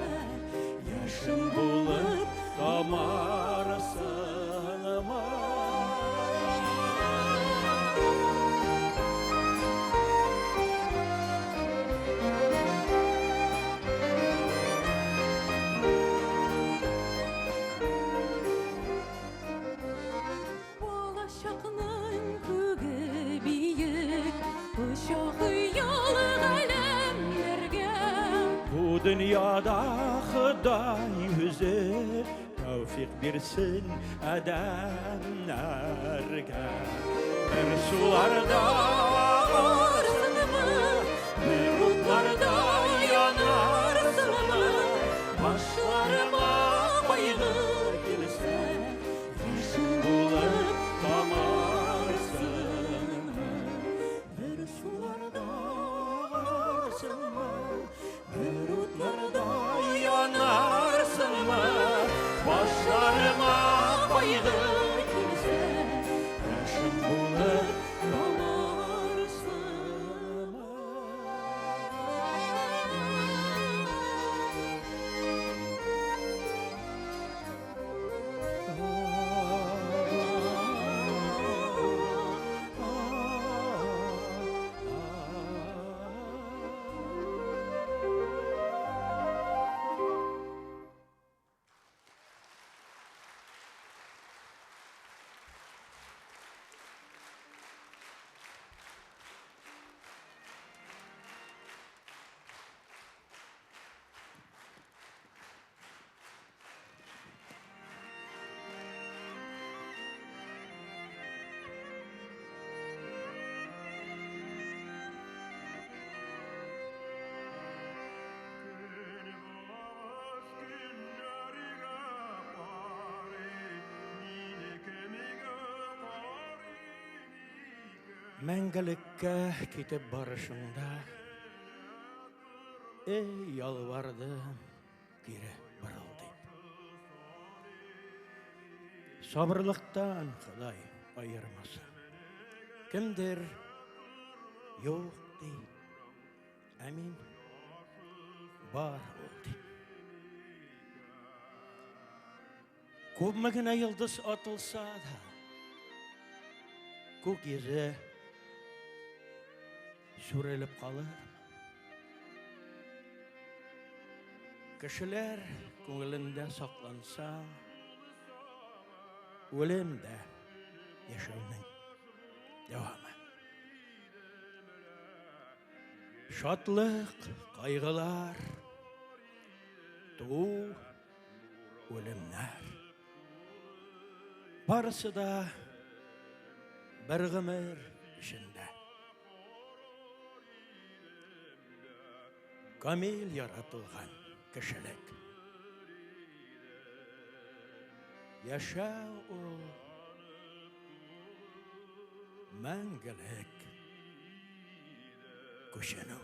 yaşım bulup kamarsınmı. Bu dünyada Xuday yüzü tevfik birsin edenlerge. Bir sularda varsınmı, bir utlarda yanarsınmı, başlarıma kaygı kilse, yaşım bulup kamarsınmı. Bir sularda varsınmı, bir utlarda yanarsınmı, başlarıma kaygı kilse, yaşım bulup kamarsınmı. Мәңгілікке кетіп барышыңда, ей ялварды кері бұрыл деп. Сабырлықтан Құдай айырмасын. Кімдер yok değil, әмин бар ол деп. Көпмегіне йылдыз атылса да, көк езі сүреліп қалыр. Кішілер көңілінде сақланса, өлемді яшауның девамы. Шатлық, қайғылар, туу, өлімнәр. Барысы да бір ғымыр ішінде. Камил яратылған кішілік. Яшау ол мәңгілік көшену.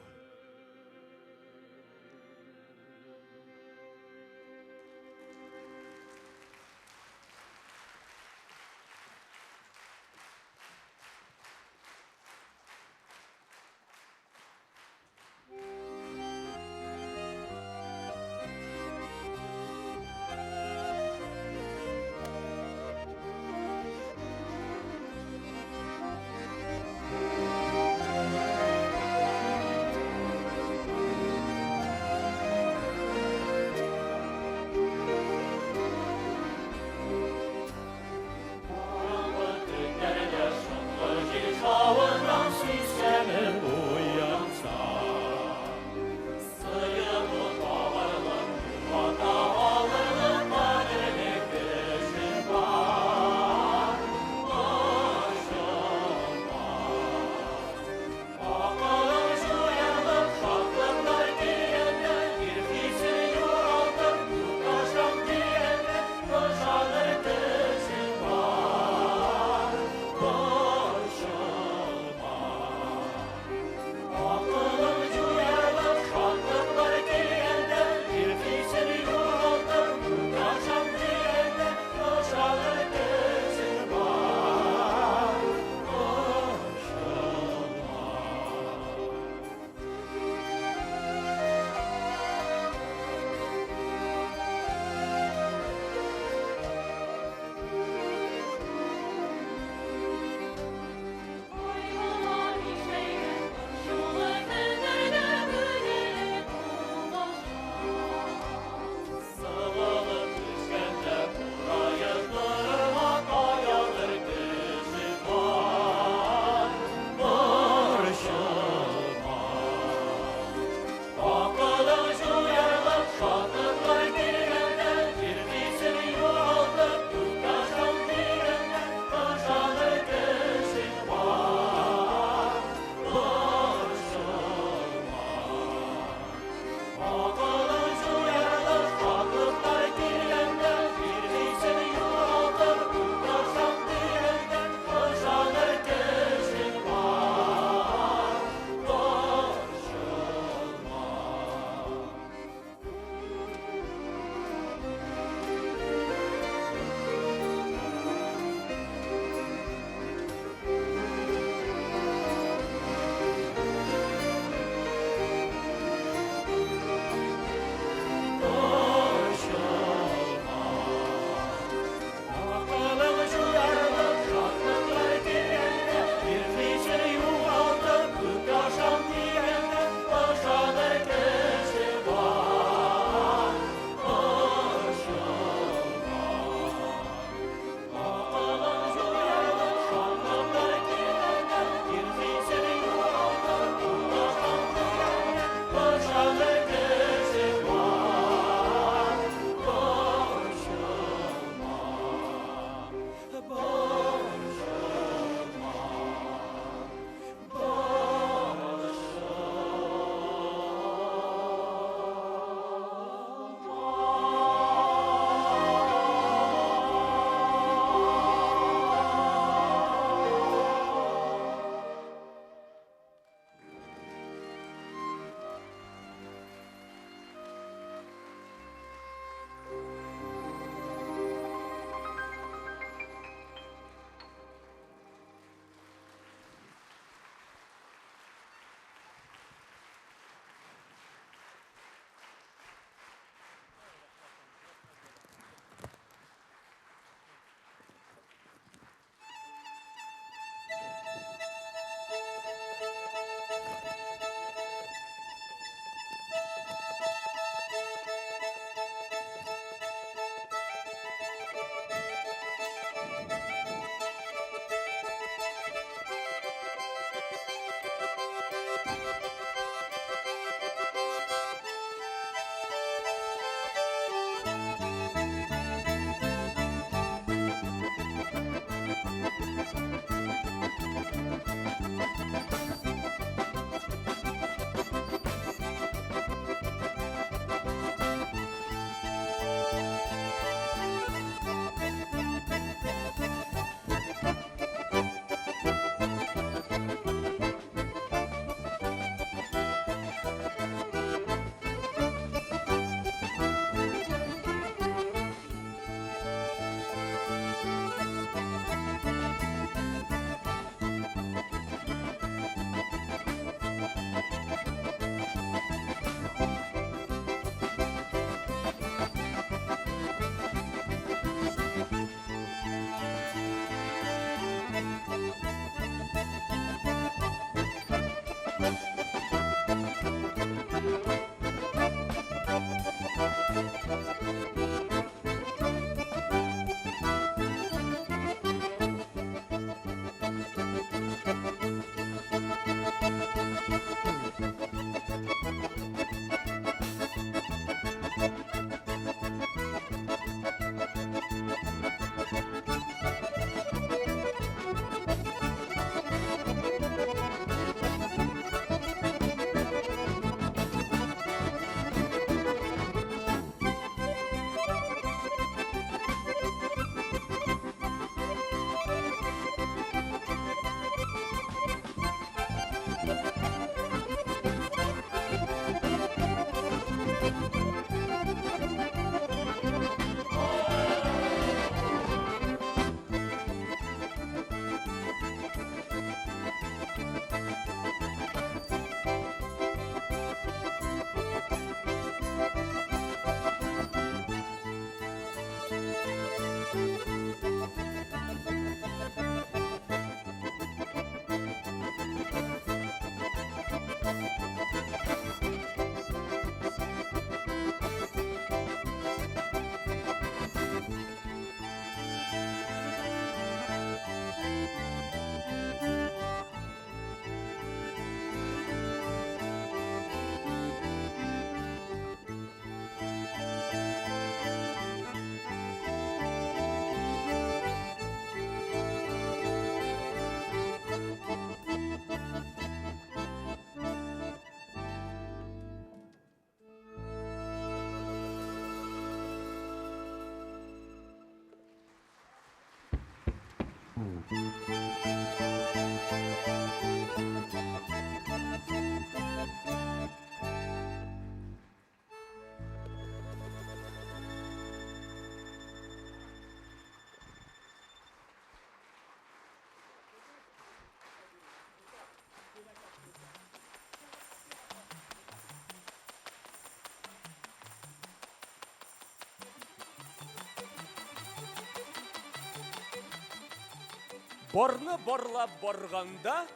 Барны барлап барганда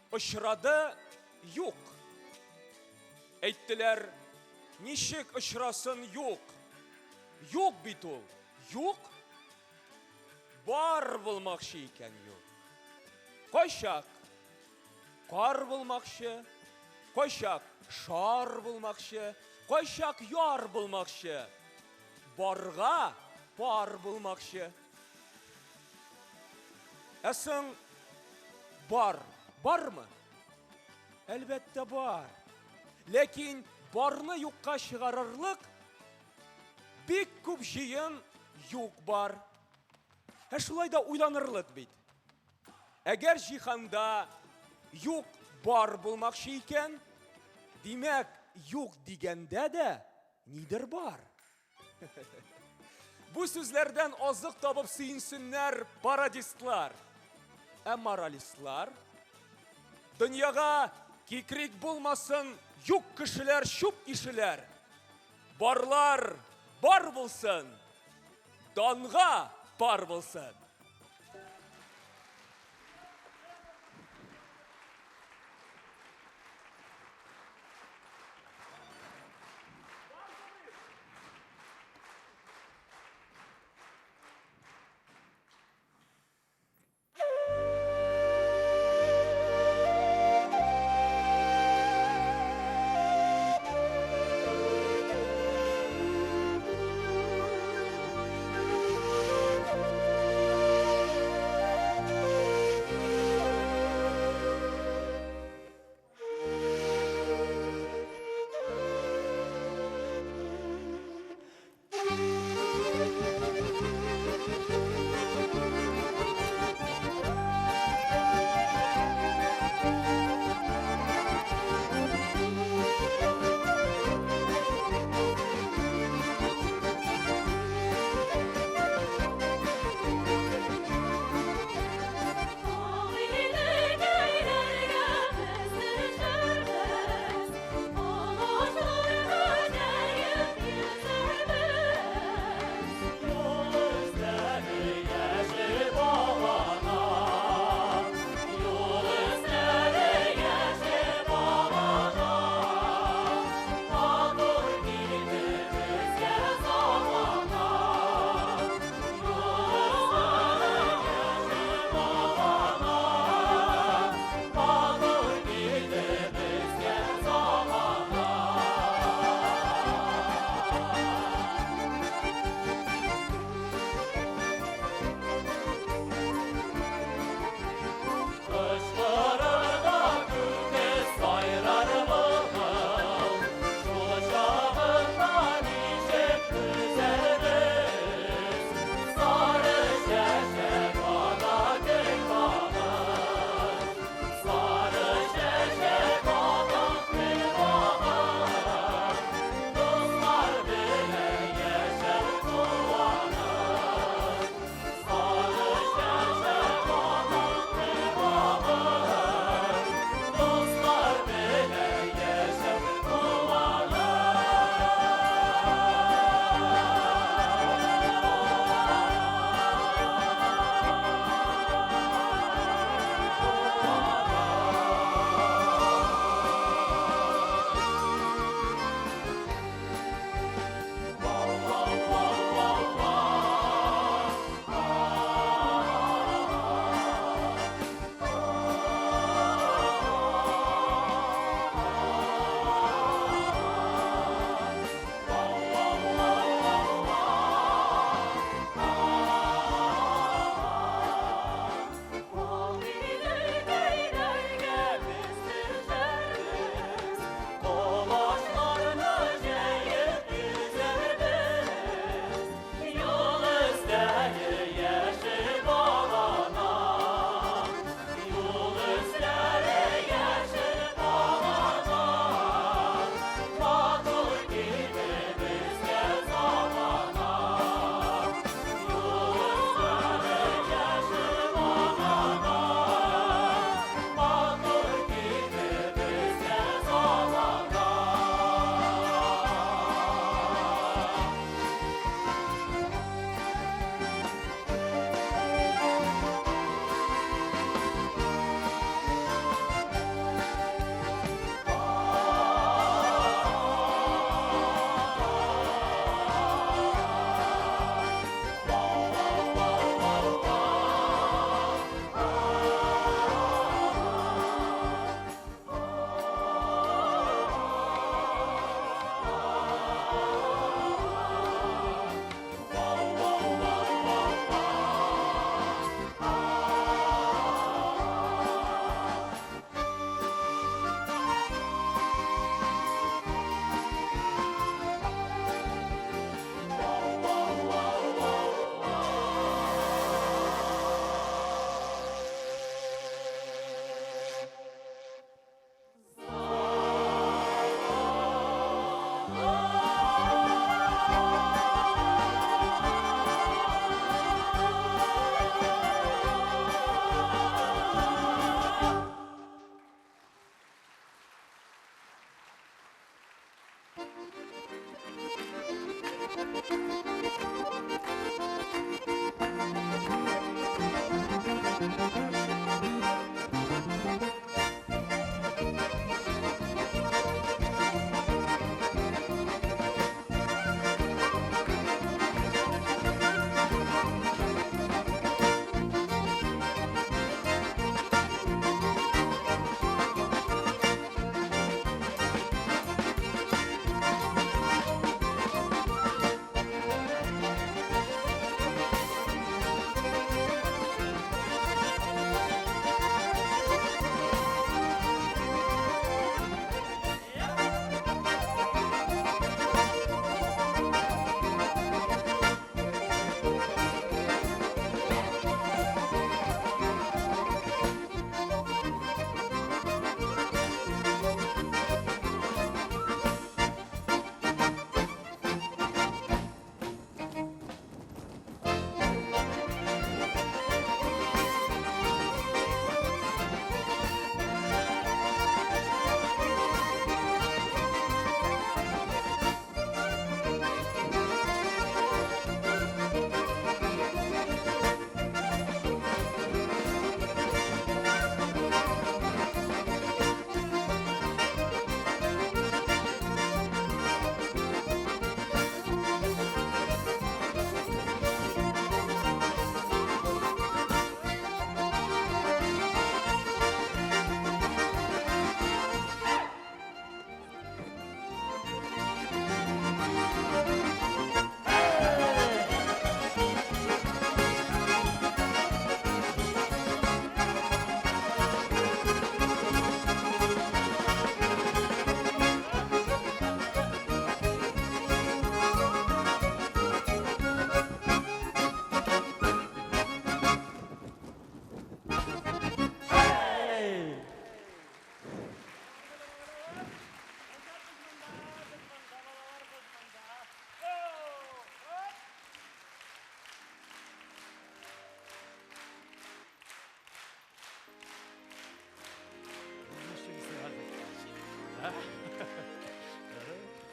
очрады юк. Әйттеләр, ничек очрасын юк? Юк бит ул. Юк. Бар булмакчы икән юк. Кайчак кар булмакчы, кайчак шар булмакчы, кайчак яр булмакчы. Барга пар булмакчы. Әсең бармы? Әлбәттә бар. Ләкин барны юкка чыгарырлык бик күп җыен юк бар. Шулай да уйланырлык бит. Әгәр җиһанда юк бар булмакчы икән, димәк, юк дигәндә дә нидер бар. Бу сүзләрдән азык табып сөенсеннәр парадистлар. Ә моралистлар, дөньяга кикрик булмасын, юк кешеләр, чуп ишеләр. Барлар бар булсын, данга пар булсын.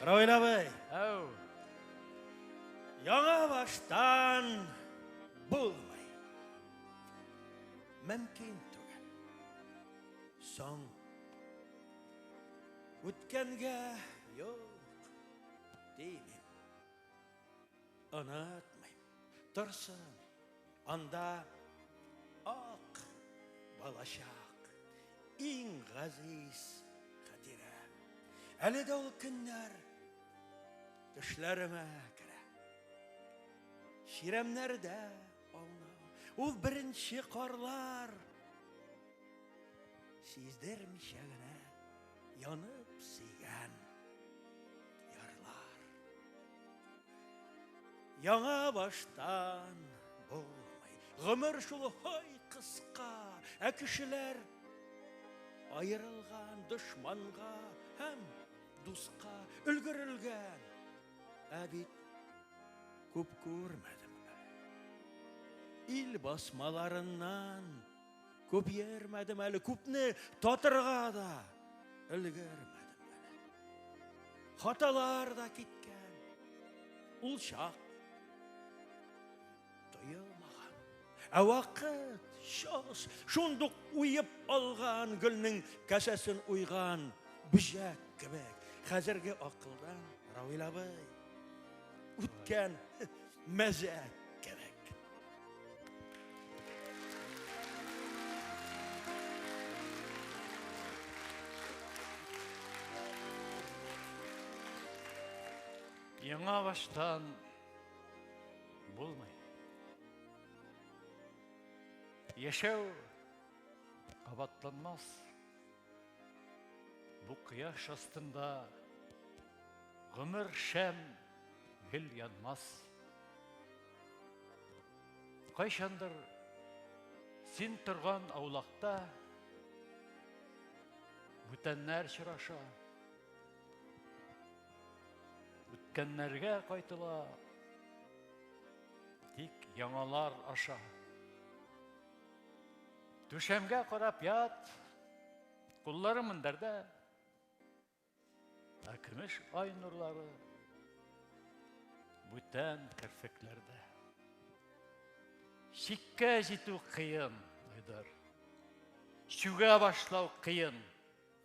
Равил абай,
Әу.
яңа баштан булмай. Мөмкин түгел. Соң үткәнгә юк деймін. Онытмайм. Тұрсын, анда ақ балашақ, иң ғазиз хатира. Әлі де ол күннәр төшләремә керә. Ширемнәрдә аунау, ул беренче карлар. Сиздермичә генә янып сөйгән ярлар. Яңа баштан булмай. Гомер шул һай кыска, ә кешеләр айырылган дошманга һәм дуска өлгерелгән. Ә бит күп күрмәдем. Ил басмаларыннан күп йөрмәдем әле, күпне татырга да өлгермәдем. Хаталар да киткән. Ул чак тоелмаган. Ә вакыт шос шундук уеп алган гөлнең кәсәсен уйган бөҗәк кебек. Хәзерге акылдан Равил абай үткән мәзәк кебек.
Яңа баштан булмай. Яшәү кабатланмас. Бу кояш астында гомер шәм гел янмас. Кайчандыр син торган аулакта бүтәннәр чыраша. Үткәннәргә кайтыла, тик яңалар аша. Түшәмгә карап ят, куллары мендәрдә, ә көмеш ай нурлары бүтән керфекләрдә. Чиккә җитү кыен, Айдар. Шуга башлау кыен.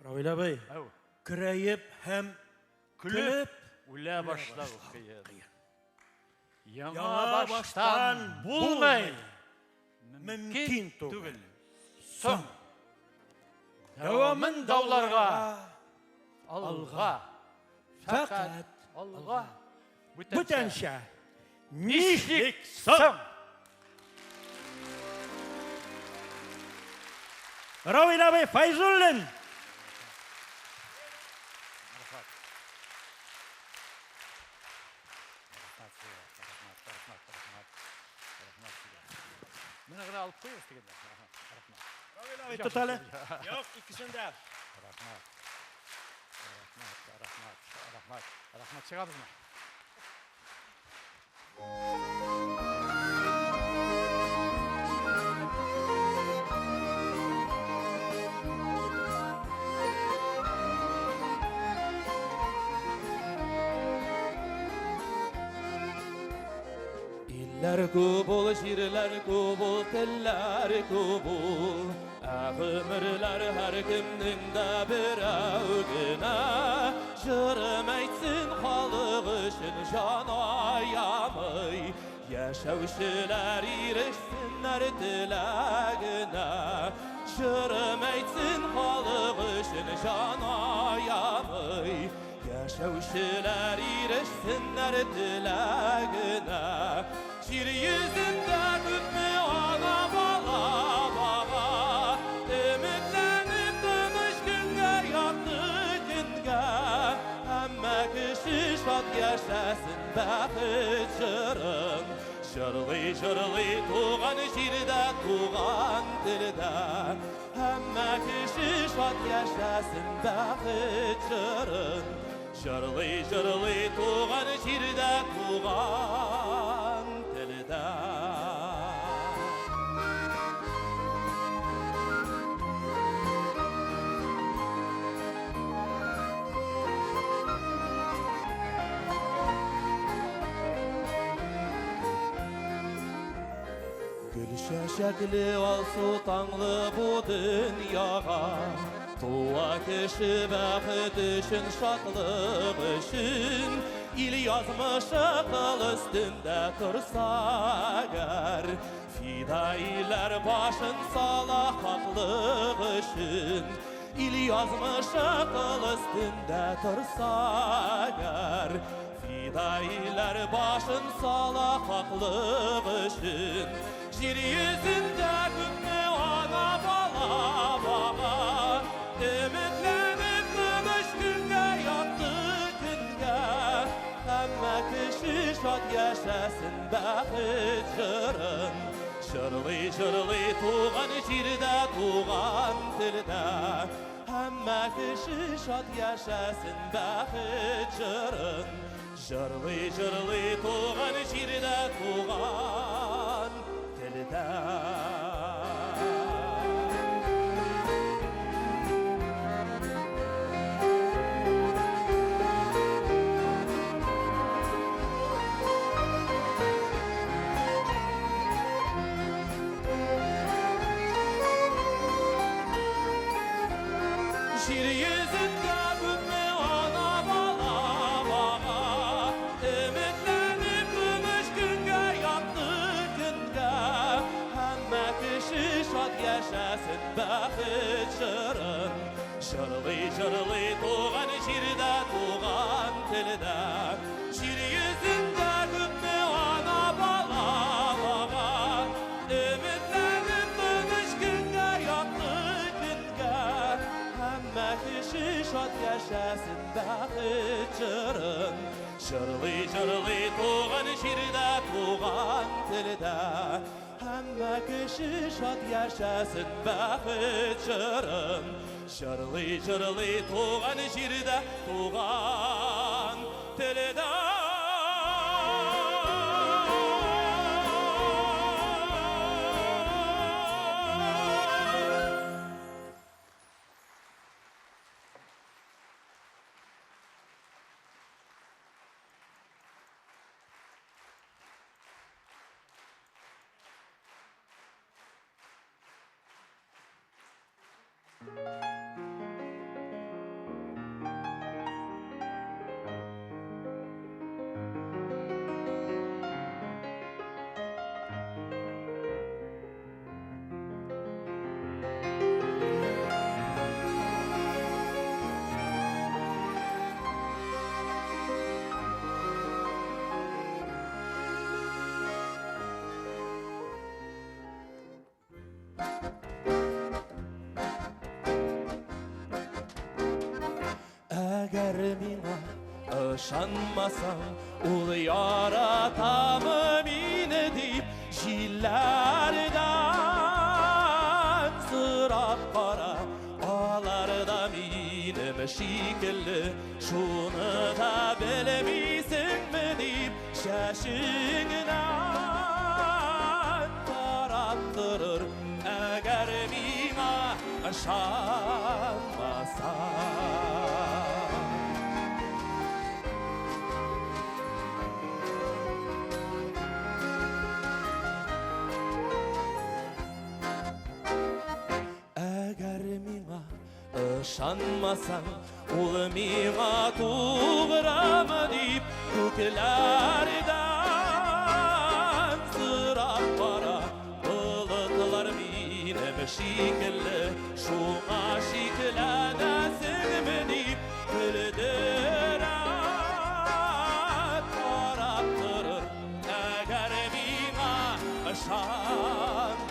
Равил абай,
Әу,
көрәеп һәм көлеп
үлә башлау кыен. Яңа
Яңа
баштан
баштан
булмай.
мөмкин түгел.
Соң. Дәвамын дауларга. Алга. Фәкать алга.
Бүтәнчә
Нишлек соң.
Равил абай Файзуллин.
Менә генә алып куйыш дигәндә.
Равил абай тоталы. Юк, икесендә.
Рахмат, чыгабызмы?
Илләр күп ул, җирләр күп ул, телләр күп ул. Гомерләр һәр кемнең дә берәү генә. Җырым әйтсен халык өчен җан аямый. Яшәүчеләр ирешсеннәр теләгенә. Җырым әйтсен халык өчен җан аямый. Яшәүчеләр ирешсеннәр теләгенә. Җир йөзендә күпме ана бала бага. Өметләнеп тыныч көнгә ятты көнгә. Һәммә кеше шат яшәсен бәхет җырын. Җырлый туган җирдә, туган телдә. Һәммә кеше шат яшәсен бәхет җырын. Җырлый туган җирдә, туган телдә. Шәшәкле алсу таңлы бу дөньяға Туа кеше бәхет өчен, шатлык өчен Ил язмышы кыл өстендә торса әгәр Фидаиләр башын сала хаклык өчен Ил язмышы кыл өстендә торса әгәр Фидаиләр башын сала хаклык өчен Жер йөзендә күпме ана бала бага Өметләнеп көмеш көнгә ятты көнгә Һәммә кеше шат яшәсен бәхет җырын Җырлый туган җирдә, туган телдә Һәммә кеше шат яшәсен бәхет җырын Җырлый туган җирдә, туган телдә Жер йөзендә күпме ана бала бага Өметләнеп көмеш көнгә ятты көнгә Һәммә кеше шат яшәсен бәхет җырын Җырлый туган җирдә, туган телдә Жер йөзендә күпме ана бала бага Өметләнеп көмеш көнгә ятты көнгә Һәммә кеше шат яшәсен бәхет җырын Җырлый туган җирдә, туган телдә Һәммә кеше шат яшәсен бәхет җырын Җырлый туган җирдә, туган телдә Әгәр миңа ышанмасаң, ул яратамы мине дип җилләрдән сырап кара. Алар да минем шикелле, шуны да белмисеңме дип шәшеңнән тараттырыр. Әгәр миңа ышанмасаң ышанмасаң, ул миңа туграмы дип күкләрдән сырап кара. Болытлар минем шикелле, шуңа шикләнәсеңме дип көлдерәп карап торыр. Әгәр миңа ышанмасаң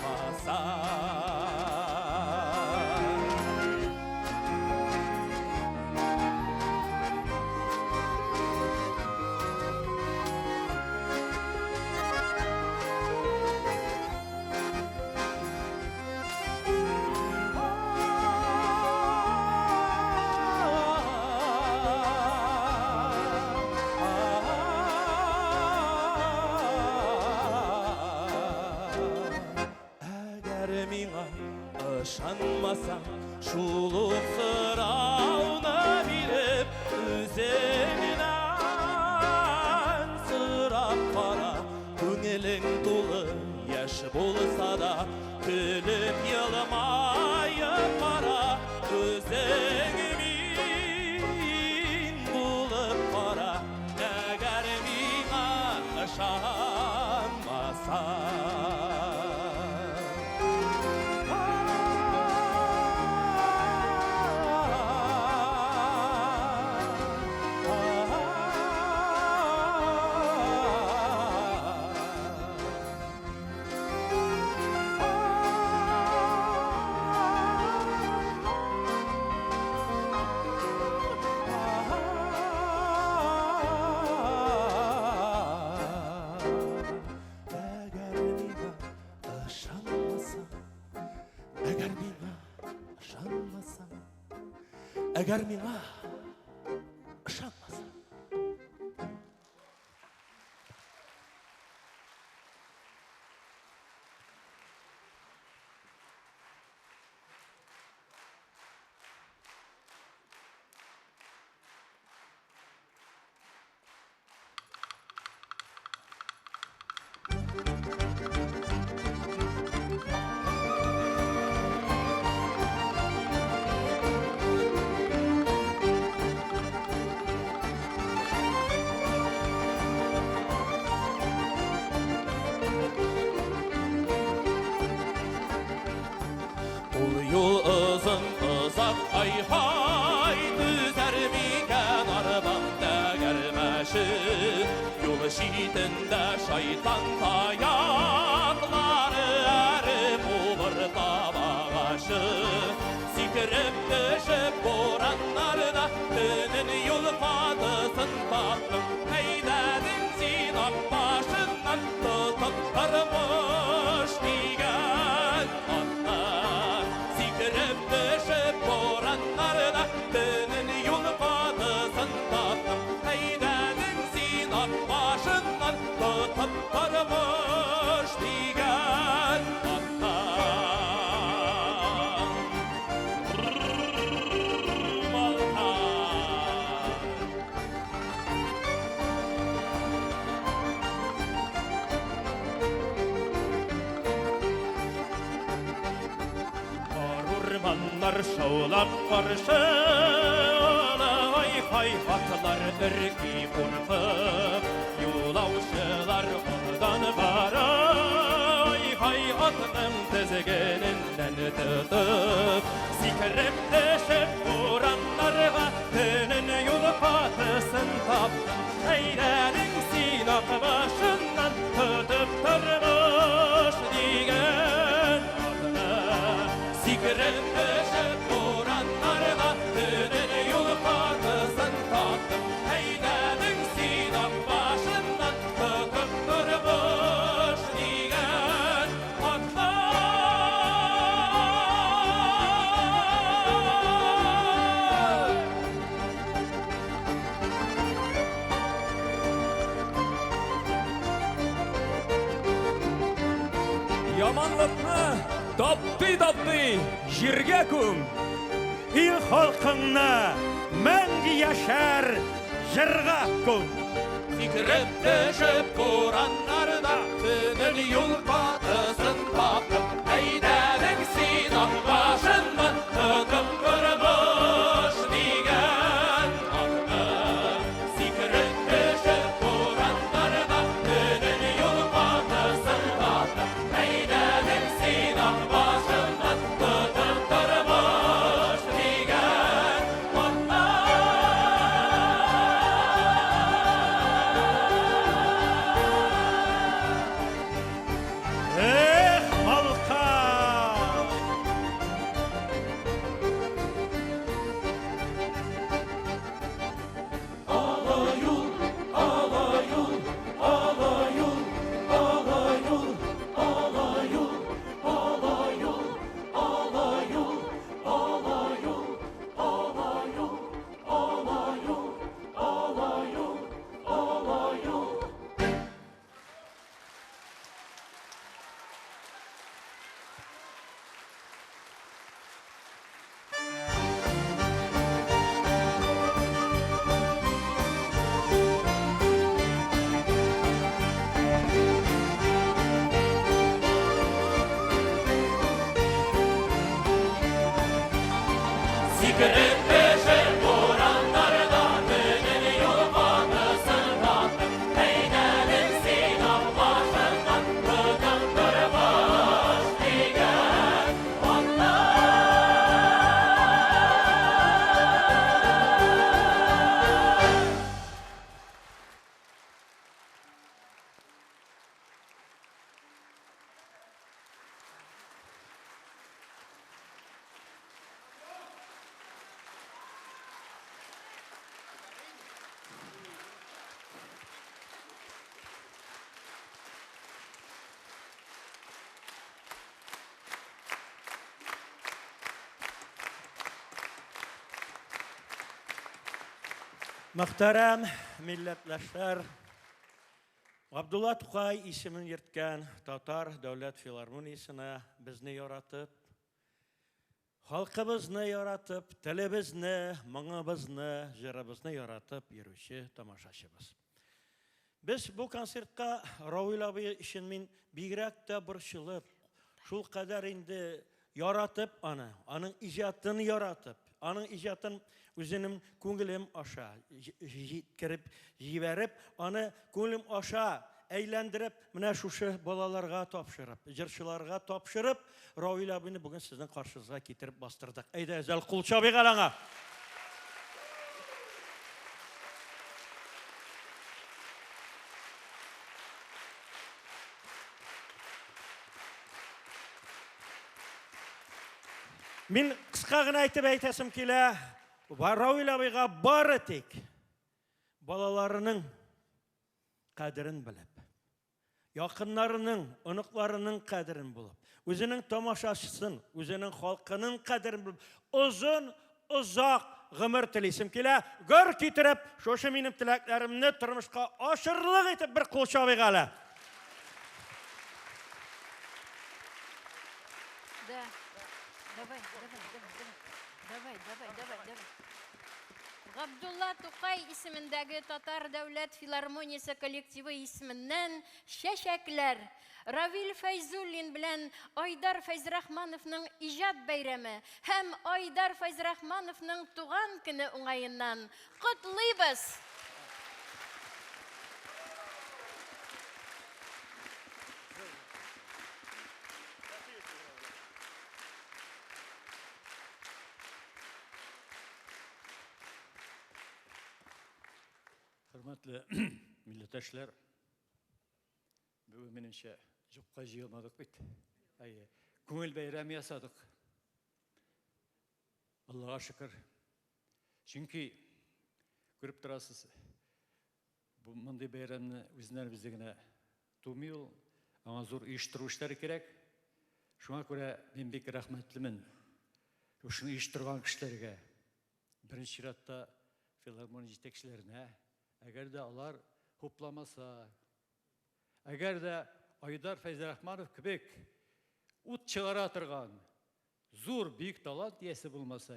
ышанмасаң, шул ук сорауны биреп, үзеңнән сырап кара. Күңелең тулы яшь булса да, әгәр миңа ышанмасаң. Ул юл ызын ызак ай-хай, түзәр микән арбам тәгәрмәшин. Юл шитендә шайтан таяклары әреп убыр табагашы. Сикереп төшеп бураннарда төнен юл кадысын таптым. Әйдәдең син ак башыннан тотып тормыш дигән атна. Сикереп төшеп бураннарда төнен юл кадысын таптым. Әйдәдең син ак башыннан тотып тормыш дигән атна. Урманнар шаулап каршы, ай-хай атлар өрки куркып, юлаучылар алдан бара, ай-хай атның тезгененнән тотып. Сикереп төшеп бураннарга төнен юл катысын таптым. Әйдәдең син ак башыннан тотып тормыш дигән атна. Сикереп төшеп бураннарга төнен юл катысын таптым. Әйдәдең син ак башыннан тотып тормыш дигән атна.
Яманлыкны тапты-тапты, җиргә күм.
Ил халкыңны мәңге яшәр җырга күм.
Сикереп төшеп бураннарда төнен юл катысын таптым. Әйдәдең син ак башыннан тотып тормыш дигән атна. Сикереп төшеп бураннарда төнен юл катысын таптым. Әйдәдең син ак башыннан тотып тормыш дигән атна.
Эх, малка!
Сикереп төшеп бураннарда төнен юл катысын таптым. Әйдәдең син ак башыннан тотып тормыш дигән атна.
Muhterem milletleşler, Abdullah Tukay ismin yırtkan Tatar Devlet Filarmoniyasına bizni yaratıp, halkımızı yaratıp, telimizni, mаңыбызны, jırыбызны yaratıp yürüyüşü tamaşaşımız. Biz bu konsertқа Равил абый için min bigrak da borçluyup, şul kadar indi yaratıp anın icatını yaratıp, anın icatını özünüm көңілім aşa kirip jiberip, anı көңілім aşa eğlendirip, mine şuşu balalarga topşırıp, jırçılarga topşırıp, Равил abini bugün sizin karşınıza getirip bastırdık. Eyde ezel kulça bir kalana. Min kısa gına aytesem kile, Равил abıga bari tek balalarının kadrin bilip, yakınlarının, ınıklarının kadrin bulup, özünün tamaşaşısın, özünün halkının kadrin bulup, uzun, uzak gımır tilesim kile, gör kitirip, şoşu minim tileklerimni turmuşka aşırılık etip bir kulça beğala.
Давай. Abdullah Tukay ismindagi Tatar Devlet Filarmoniyası kollektivi isminden Şeşekler, Равил Feyzullin bilen Aydar Feyzrahmanovның ijad beyremi hem Aydar Feyzrahmanovның tuğan günü uңайынан kutlayız.
Hürmetli milletleşler, bugün menimçe jokka jığılmadık bit. Көңіл бәйрәме ясадық. Аллаға шүкір. Çünkü көріп тұрасыз, бұл мындай бәйрәмні өзінен біздігіне тумай ол, аңа зор үйіштірушілер керек. Шуңа көре мен бек рахмәтлімін. Ошыны үйіштірген кішілерге, бірінші ратта филармония жетекшілеріне, әгер де алар хопламаса, әгер де Айдар Фейзрахманов кебек ут чыгара тұрған зор бейік талант иесі болмаса,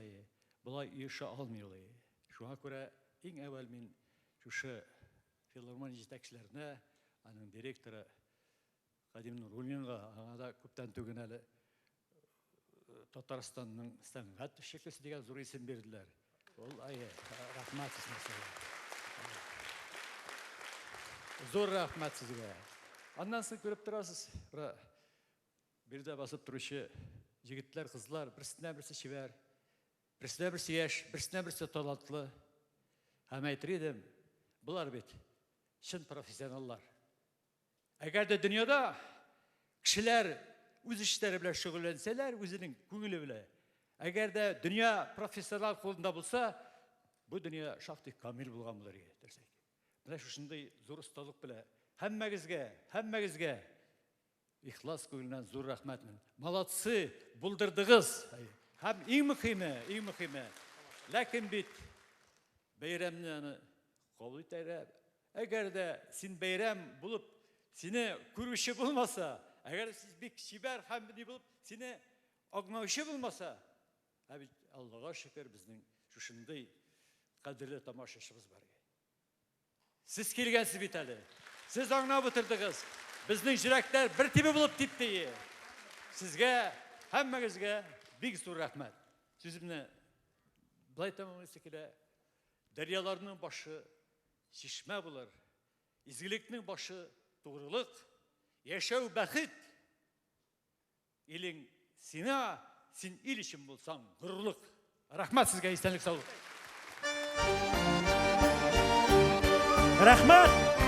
бұлай үйіша алмайлы. Шуңа көре ең әуел мен шушы филармония жетекшілеріне, аның директоры Қадимнің Рулинға, аңада көптен төгін әлі Татарстанның сәңғат шекесі деген зор есім берділер. Ол рахмат сізге. Зор рахмат сізге. Андан соң көріп тұрасыз, бірде басып тұрушы жігіттер, қызлар, бірсіне бірсі шебер, бірсіне бірсі еш, бірсіне бірсі талантлы. Һәм айтыр едім, бұлар бет, шын профессионаллар. Әгер де дүниеда кішілер өз іштері біле шүғыленселер, өзінің көңілі біле. Әгер де дүния профессионал қолында болса, бұл дүния шақты камил болған бұлар етерсек. Мына шушындай зор ұсталық біле. Әммәгізге ихлас көңілінен зор рахмәтмін. Малатсы бұлдырдығыз. Һәм ең мұхимі. Ләкін бит бәйрәмні қабыл етері. Әгер де сен бәйрәм болып, сені көруші болмаса, әгер сіз бек шибәр һәм не болып, сені аңлауші болмаса, Аллаға шүкір біздің шушындай қадірлі тамашашымыз бар. Сіз келгенсіз бит әлі. Сіз аңнап отырдыңыз. Біздің жүректер бір тепе болып тепті. Сізге, әммәгізге бек зор рахмет. Сөзімні бұлай тамамысы келе, дарияларының башы шишмә болар. Изгіліктің башы туғрылық, яшәу бәхет. Елің сина, сен ел үшін болсаң, ғұрлық. Рахмат сізге, естәлік саулық.
Рахмат!